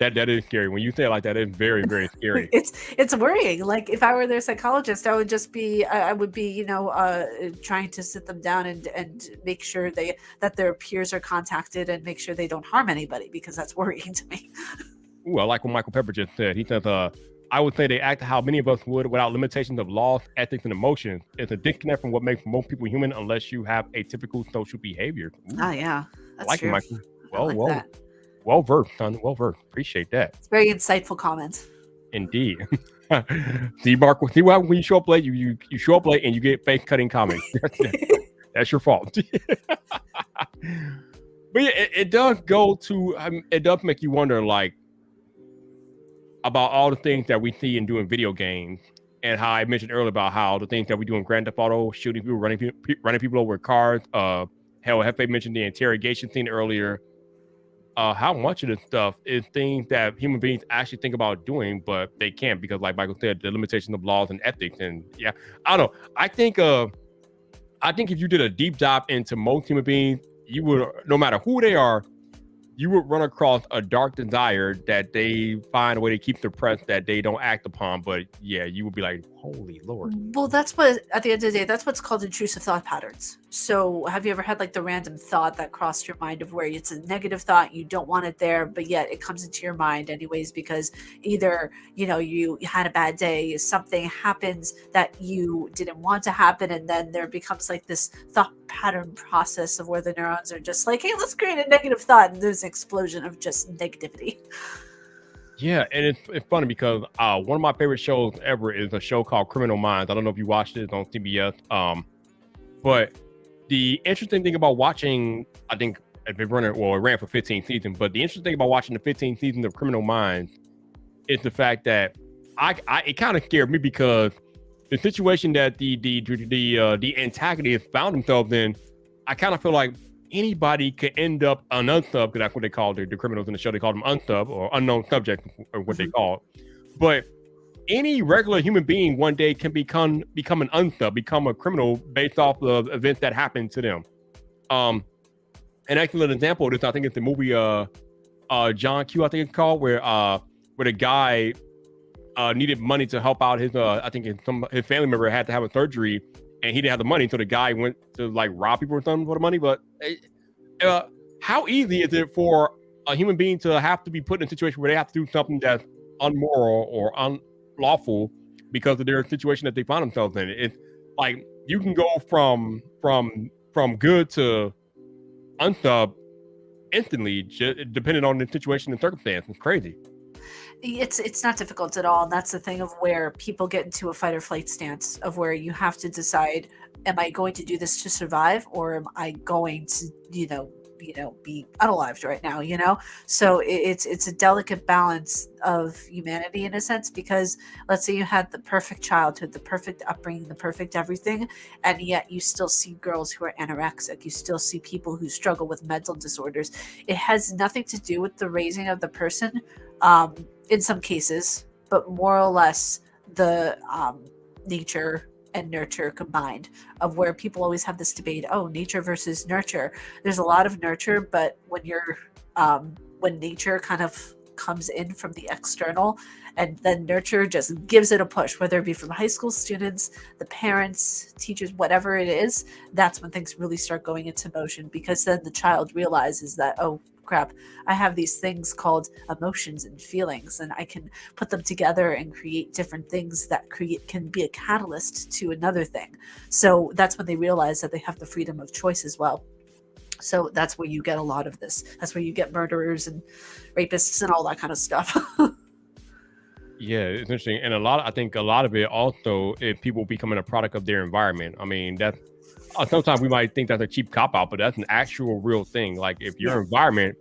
[SPEAKER 1] That is scary. When you say it like that, it's very, very scary.
[SPEAKER 2] It's worrying. Like, if I were their psychologist, I would be trying to sit them down and make sure that their peers are contacted and make sure they don't harm anybody, because that's worrying to me.
[SPEAKER 1] Ooh, I like what Michael Pepper just said. He says, I would say they act how many of us would without limitations of laws, ethics, and emotions. It's a disconnect from what makes most people human unless you have a typical social behavior. Ooh.
[SPEAKER 2] Oh, yeah. That's
[SPEAKER 1] like
[SPEAKER 2] true.
[SPEAKER 1] it, Michael.
[SPEAKER 2] That.
[SPEAKER 1] Well versed, son. Well versed. Appreciate that.
[SPEAKER 2] It's very insightful comment.
[SPEAKER 1] Indeed. See, Mark, see what happens when you show up late? You show up late and you get face cutting comments. That's your fault. But yeah, it does go to, it does make you wonder, like, about all the things that we see in doing video games, and how I mentioned earlier about how the things that we do in Grand Theft Auto, shooting people, running people over with cars. Hell, Hefe mentioned the interrogation scene earlier. How much of this stuff is things that human beings actually think about doing, but they can't because, like Michael said, the limitations of laws and ethics. And yeah, I don't know. I think if you did a deep dive into most human beings, you would, no matter who they are, you would run across a dark desire that they find a way to keep suppressed that they don't act upon. But yeah, you would be like, holy Lord.
[SPEAKER 2] Well, that's what, at the end of the day, that's what's called intrusive thought patterns. So have you ever had like the random thought that crossed your mind of where it's a negative thought, you don't want it there, but yet it comes into your mind anyways, because either, you had a bad day, something happens that you didn't want to happen, and then there becomes like this thought pattern process of where the neurons are just like, hey, let's create a negative thought, and there's an explosion of just negativity.
[SPEAKER 1] Yeah, and it's funny because one of my favorite shows ever is a show called Criminal Minds. I don't know if you watched it. It's on CBS. But the interesting thing about watching, I think it ran for 15 seasons. But the interesting thing about watching the 15 seasons of Criminal Minds is the fact that it kind of scared me, because the situation that the antagonist found themselves in, I kind of feel like anybody could end up an unsub, because that's what they call the criminals in the show. They call them unsub, or unknown subject, or what they call it. But any regular human being one day can become an unsub, become a criminal based off of events that happen to them. An excellent example of this, I think, is the movie John Q, I think it's called, where the guy needed money to help out his his family member had to have a surgery, and he didn't have the money, so the guy went to like rob people or something for the money. But how easy is it for a human being to have to be put in a situation where they have to do something that's unmoral or unlawful because of their situation that they find themselves in? It's like, you can go from good to unsub instantly, depending on the situation and circumstance. It's crazy.
[SPEAKER 2] It's not difficult at all, and that's the thing of where people get into a fight or flight stance of where you have to decide, am I going to do this to survive, or am I going to be unalived right now, so it's a delicate balance of humanity in a sense, because let's say you had the perfect childhood, the perfect upbringing, the perfect everything, and yet you still see girls who are anorexic, you still see people who struggle with mental disorders. It has nothing to do with the raising of the person, in some cases, but more or less the nature and nurture combined, of where people always have this debate, nature versus nurture. There's a lot of nurture, but when nature kind of comes in from the external, and then nurture just gives it a push, whether it be from high school students, the parents, teachers, whatever it is, that's when things really start going into motion, because then the child realizes that, oh crap, I have these things called emotions and feelings, and I can put them together and create different things that can be a catalyst to another thing. So that's when they realize that they have the freedom of choice as well. So that's where you get a lot of this. That's where you get murderers and rapists and all that kind of stuff.
[SPEAKER 1] Yeah, it's interesting. And I think a lot of it also is people becoming a product of their environment. I mean, that's sometimes we might think that's a cheap cop out, but that's an actual real thing. Like if your environment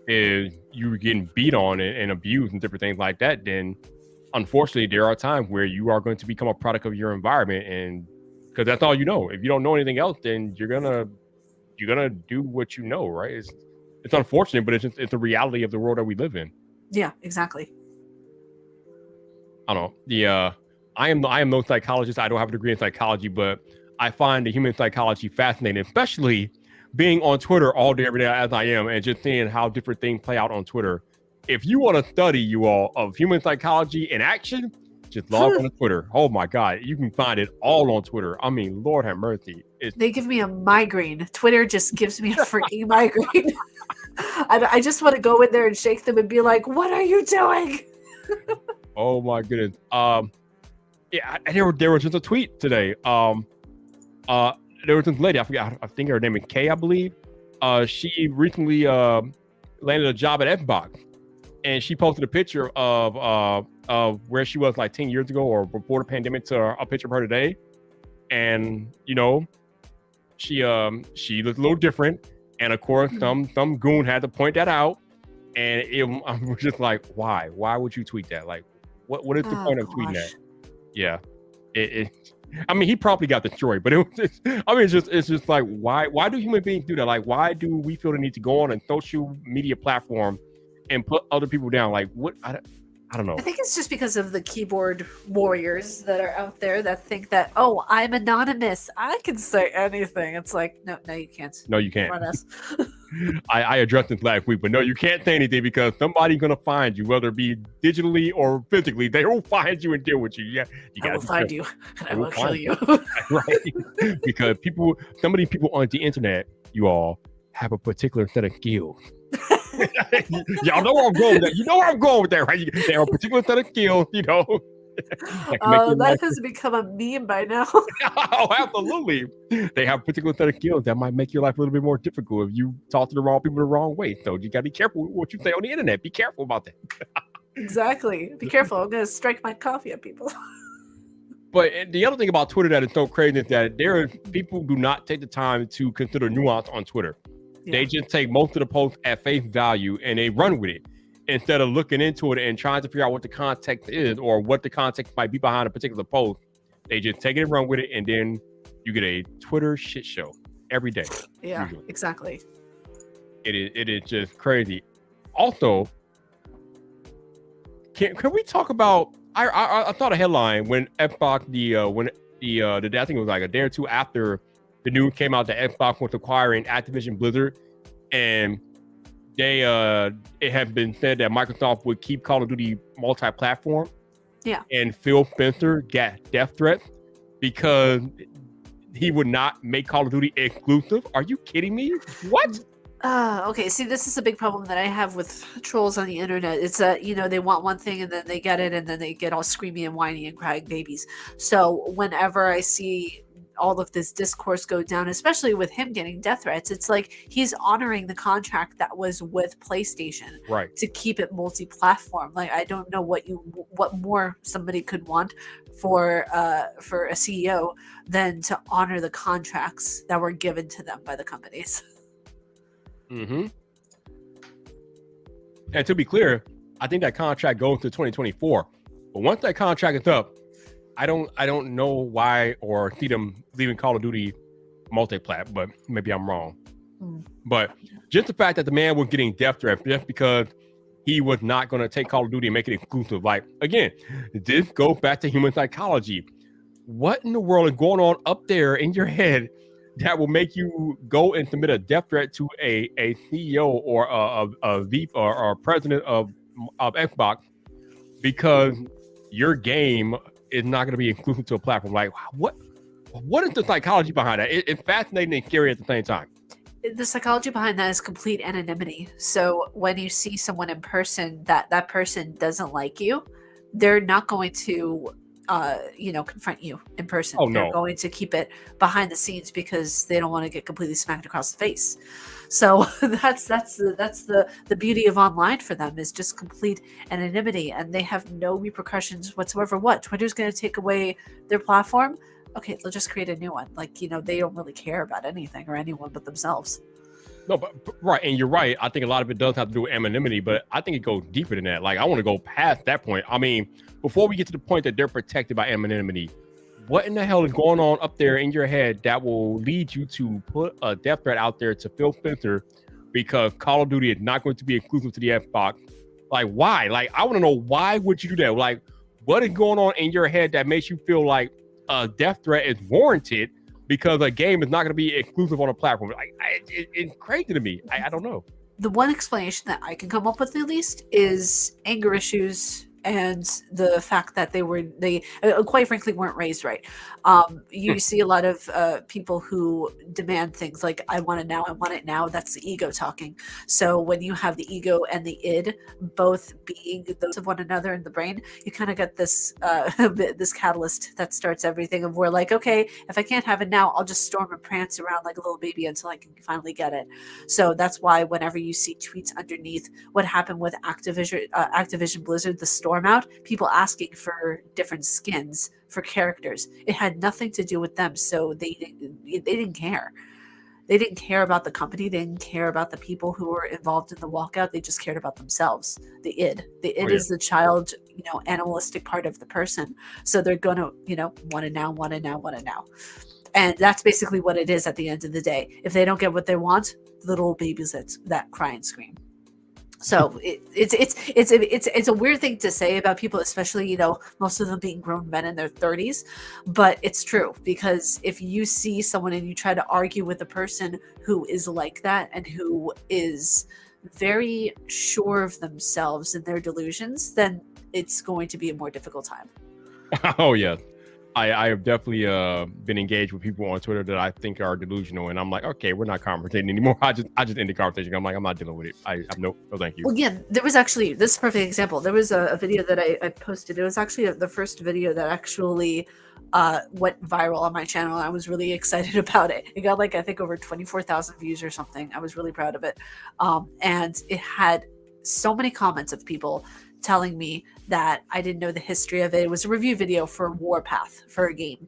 [SPEAKER 1] is you getting beat on and abused and different things like that, then unfortunately there are times where you are going to become a product of your environment, and because that's all you know. If you don't know anything else, then you're gonna do what you know, right? It's unfortunate, but it's the reality of the world that we live in.
[SPEAKER 2] Yeah, exactly.
[SPEAKER 1] I don't know. I am no psychologist. I don't have a degree in psychology, but I find the human psychology fascinating, especially being on Twitter all day, every day, as I am, and just seeing how different things play out on Twitter. If you want to study, you all, of human psychology in action, just log on to Twitter. Oh my God, you can find it all on Twitter. I mean, Lord have mercy.
[SPEAKER 2] They give me a migraine. Twitter just gives me a freaking migraine. I just want to go in there and shake them and be like, "What are you doing?"
[SPEAKER 1] Oh my goodness. Yeah, there was just a tweet today. There was this lady, I think her name is Kay, I believe. She recently landed a job at Xbox, and she posted a picture of where she was like 10 years ago or before the pandemic to a picture of her today. And she looked a little different, and of course some goon had to point that out, and I was just like, why would you tweet that? Like, what is the point of tweeting that? Yeah, I mean, he probably got destroyed, but it's just like, why do human beings do that? Like, why do we feel the need to go on a social media platform and put other people down? Like, what? I don't know.
[SPEAKER 2] I think it's just because of the keyboard warriors that are out there that think that, oh, I'm anonymous, I can say anything. It's like, no, you can't.
[SPEAKER 1] No, you can't. I addressed this last week, but no, you can't say anything because somebody's gonna find you, whether it be digitally or physically. They will find you and deal with you. Yeah,
[SPEAKER 2] I will find you, and I will kill you.
[SPEAKER 1] Right? Because some of these people on the internet, you all have a particular set of skills. Y'all know where I'm going with that. You know where I'm going with that, right? They have a particular set of skills,
[SPEAKER 2] That has become a meme by now.
[SPEAKER 1] Oh, absolutely. They have a particular set of skills that might make your life a little bit more difficult if you talk to the wrong people the wrong way. So you gotta be careful with what you say on the internet. Be careful about that.
[SPEAKER 2] Exactly. Be careful. I'm gonna strike my coffee at people.
[SPEAKER 1] But the other thing about Twitter that is so crazy is that people do not take the time to consider nuance on Twitter. Yeah. They just take most of the posts at face value and they run with it instead of looking into it and trying to figure out what the context is or what the context might be behind a particular post. They just take it and run with it, and then you get a Twitter shit show every day.
[SPEAKER 2] Yeah, usually. Exactly.
[SPEAKER 1] It is just crazy. Also, can we talk about? I saw the headline when Xbox I think it was like a day or two after the news came out that Xbox was acquiring Activision Blizzard, and it had been said that Microsoft would keep Call of Duty multi-platform.
[SPEAKER 2] Yeah.
[SPEAKER 1] And Phil Spencer got death threats because he would not make Call of Duty exclusive. Are you kidding me? What?
[SPEAKER 2] Okay, see, this is a big problem that I have with trolls on the internet. It's that, they want one thing and then they get it and then they get all screamy and whiny and crying babies. So whenever I see all of this discourse go down, especially with him getting death threats. It's like he's honoring the contract that was with PlayStation to keep it multi-platform. Like, I don't know what more somebody could want for a CEO than to honor the contracts that were given to them by the companies.
[SPEAKER 1] Mm-hmm. And to be clear, I think that contract goes to 2024. But once that contract is up, I don't know why or see them leaving Call of Duty multi-plat, but maybe I'm wrong. But just the fact that the man was getting death threats just because he was not going to take Call of Duty and make it exclusive. Like, again, this goes back to human psychology. What in the world is going on up there in your head that will make you go and submit a death threat to a CEO or a VP or president of Xbox because your game is not going to be exclusive to a platform? Like, what is the psychology behind that? It's fascinating and scary at the same time.
[SPEAKER 2] The psychology behind that is complete anonymity. So when you see someone in person that person doesn't like you, they're not going to confront you in person. They're going to keep it behind the scenes because they don't want to get completely smacked across the face. So that's the beauty of online for them, is just complete anonymity, and they have no repercussions whatsoever. What, Twitter's going to take away their platform? Okay, they'll just create a new one. Like, they don't really care about anything or anyone but themselves.
[SPEAKER 1] No, but right, and you're right. I think a lot of it does have to do with anonymity, but I think it goes deeper than that. Like, I want to go past that point. I mean, before we get to the point that they're protected by anonymity, what in the hell is going on up there in your head that will lead you to put a death threat out there to Phil Spencer because Call of Duty is not going to be exclusive to the Xbox? Like, why? Like, I want to know, why would you do that? Like, what is going on in your head that makes you feel like a death threat is warranted because a game is not going to be exclusive on a platform? Like, it's crazy to me. I don't know.
[SPEAKER 2] The one explanation that I can come up with, at least, is anger issues and the fact that they quite frankly weren't raised right. You see a lot of people who demand things like, I want it now, I want it now. That's the ego talking. So when you have the ego and the id both being those of one another in the brain, you kind of get this this catalyst that starts everything, of where, like, okay, if I can't have it now, I'll just storm and prance around like a little baby until I can finally get it. So that's why whenever you see tweets underneath what happened with Activision Blizzard, the storm out, people asking for different skins for characters, it had nothing to do with them. So they didn't care. They didn't care about the company. They didn't care about the people who were involved in the walkout. They just cared about themselves. The id is the child, animalistic part of the person. So they're gonna, want it now, want it now, want it now. And that's basically what it is at the end of the day. If they don't get what they want, little babies that cry and scream. So it's a weird thing to say about people, especially, most of them being grown men in their 30s, but it's true, because if you see someone and you try to argue with a person who is like that and who is very sure of themselves and their delusions, then it's going to be a more difficult time.
[SPEAKER 1] Oh yeah. I have definitely been engaged with people on Twitter that I think are delusional, and I'm like, okay, we're not conversating anymore. I just end the conversation. I'm like, I'm not dealing with it. I'm no, thank you.
[SPEAKER 2] Well, yeah, there was actually, this is a perfect example. There was a video that I posted. It was actually the first video that actually went viral on my channel. I was really excited about it. It got like, I think, over 24,000 views or something. I was really proud of it. And it had so many comments of people telling me that I didn't know the history of it. It was a review video for Warpath, for a game,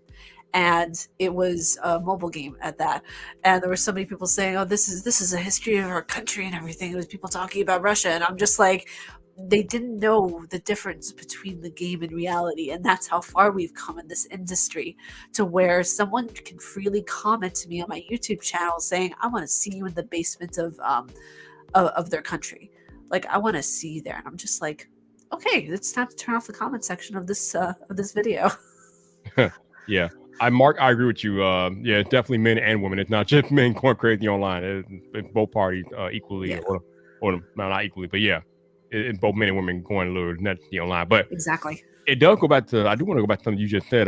[SPEAKER 2] and it was a mobile game at that. And there were so many people saying, "Oh, this is a history of our country and everything." It was people talking about Russia, and I'm just like, they didn't know the difference between the game and reality. And that's how far we've come in this industry, to where someone can freely comment to me on my YouTube channel saying, "I want to see you in the basement of their country. Like, I want to see you there." And I'm just like, okay, it's time to turn off the comment section of this video.
[SPEAKER 1] Yeah, I agree with you. Yeah, it's definitely men and women. It's not just men going crazy online. It's both parties equally, yeah. or not equally, but yeah, it's both men and women going a little nuts online. But
[SPEAKER 2] exactly,
[SPEAKER 1] it does go back to. I do want to go back to something you just said.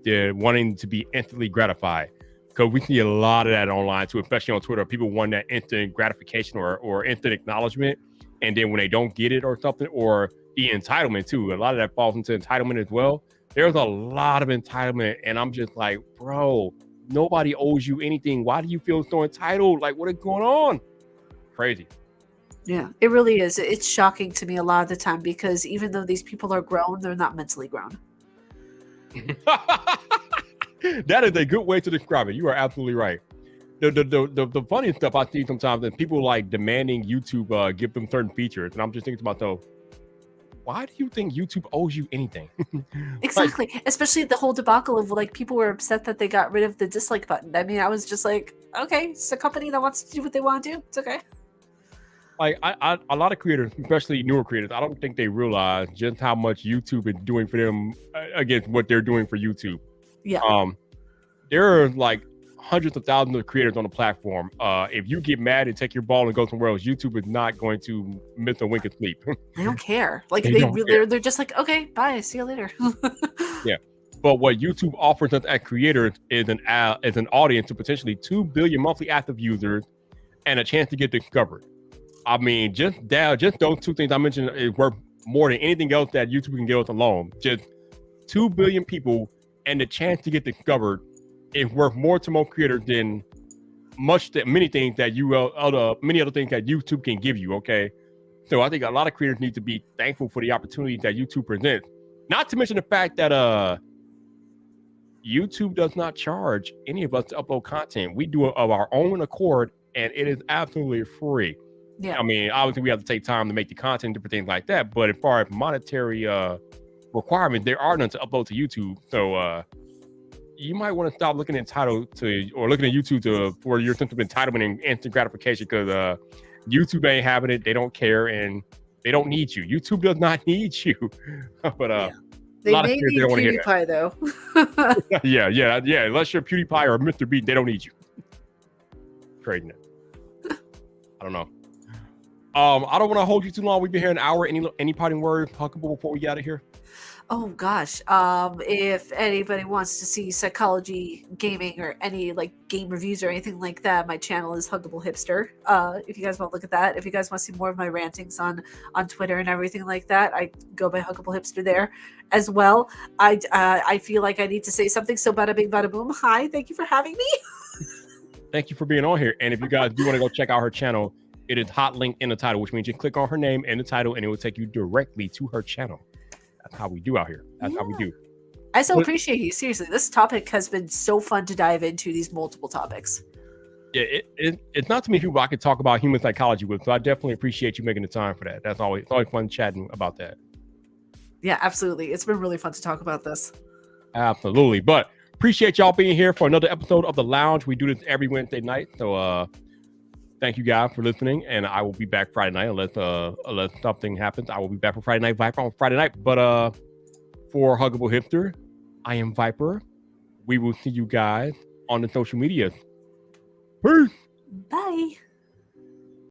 [SPEAKER 1] They're wanting to be instantly gratified, because we see a lot of that online too, especially on Twitter. People want that instant gratification or instant acknowledgement, and then when they don't get it or something, or the entitlement too. A lot of that falls into entitlement as well. There's a lot of entitlement, and I'm just like, bro, Nobody owes you anything. Why do you feel so entitled? Like, what is going on? Crazy.
[SPEAKER 2] Yeah, it really is. It's shocking to me a lot of the time because even though these people are grown, they're not mentally grown.
[SPEAKER 1] That is a good way to describe it. You are absolutely right. The funniest stuff I see sometimes is people like demanding YouTube give them certain features, and I'm just thinking to myself, why do you think YouTube owes you anything?
[SPEAKER 2] Exactly. Especially the whole debacle of like people were upset that they got rid of the dislike button. I mean, I was just like, okay, it's a company that wants to do what they want to do. It's okay.
[SPEAKER 1] Like a lot of creators, especially newer creators, I don't think they realize just how much YouTube is doing for them against what they're doing for YouTube.
[SPEAKER 2] Yeah.
[SPEAKER 1] There are like hundreds of thousands of creators on the platform. If you get mad and take your ball and go somewhere else, YouTube is not going to miss a wink of sleep.
[SPEAKER 2] They don't care. Like they're just like, okay, bye, see you later.
[SPEAKER 1] Yeah. But what YouTube offers us as creators is an audience of potentially 2 billion monthly active users and a chance to get discovered. I mean, just those two things I mentioned is worth more than anything else that YouTube can give us alone. Just 2 billion people and the chance to get discovered is worth more to most creators than many things that many other things that YouTube can give you. Okay, so I think a lot of creators need to be thankful for the opportunities that YouTube presents. Not to mention the fact that YouTube does not charge any of us to upload content. We do it of our own accord, and it is absolutely free.
[SPEAKER 2] Yeah.
[SPEAKER 1] I mean, obviously we have to take time to make the content, different things like that. But as far as monetary requirements, there are none to upload to YouTube. So you might want to stop looking at YouTube for your sense of entitlement and instant gratification, because YouTube ain't having it. They don't care, and they don't need you. YouTube does not need you. But
[SPEAKER 2] they may need PewDiePie though.
[SPEAKER 1] yeah. Unless you're PewDiePie or Mr. Beast, they don't need you. Trading it. I don't know. I don't want to hold you too long. We've been here an hour. Any parting words, Huckable, before we get out of here?
[SPEAKER 2] Oh gosh. If anybody wants to see psychology gaming or any like game reviews or anything like that, my channel is Huggable Hipster. If you guys want to look at that, if you guys want to see more of my rantings on Twitter and everything like that, I go by Huggable Hipster there as well. I feel like I need to say something, so bada bing bada boom. Hi, thank you for having me.
[SPEAKER 1] Thank you for being on here. And if you guys do want to go check out her channel, it is hot linked in the title, which means you click on her name in the title and it will take you directly to her channel. That's how we do out here. That's how we do.
[SPEAKER 2] I so appreciate you. Seriously, this topic has been so fun to dive into, these multiple topics.
[SPEAKER 1] Yeah, it's not too many people I could talk about human psychology with, so I definitely appreciate you making the time for that. It's always fun chatting about that.
[SPEAKER 2] Yeah, absolutely. It's been really fun to talk about this.
[SPEAKER 1] Absolutely. But appreciate y'all being here for another episode of The Lounge. We do this every Wednesday night. So thank you guys for listening. And I will be back Friday night unless something happens. I will be back for Friday Night Viper on Friday night. But for Huggable Hipster, I am Viper. We will see you guys on the social medias. Peace.
[SPEAKER 2] Bye.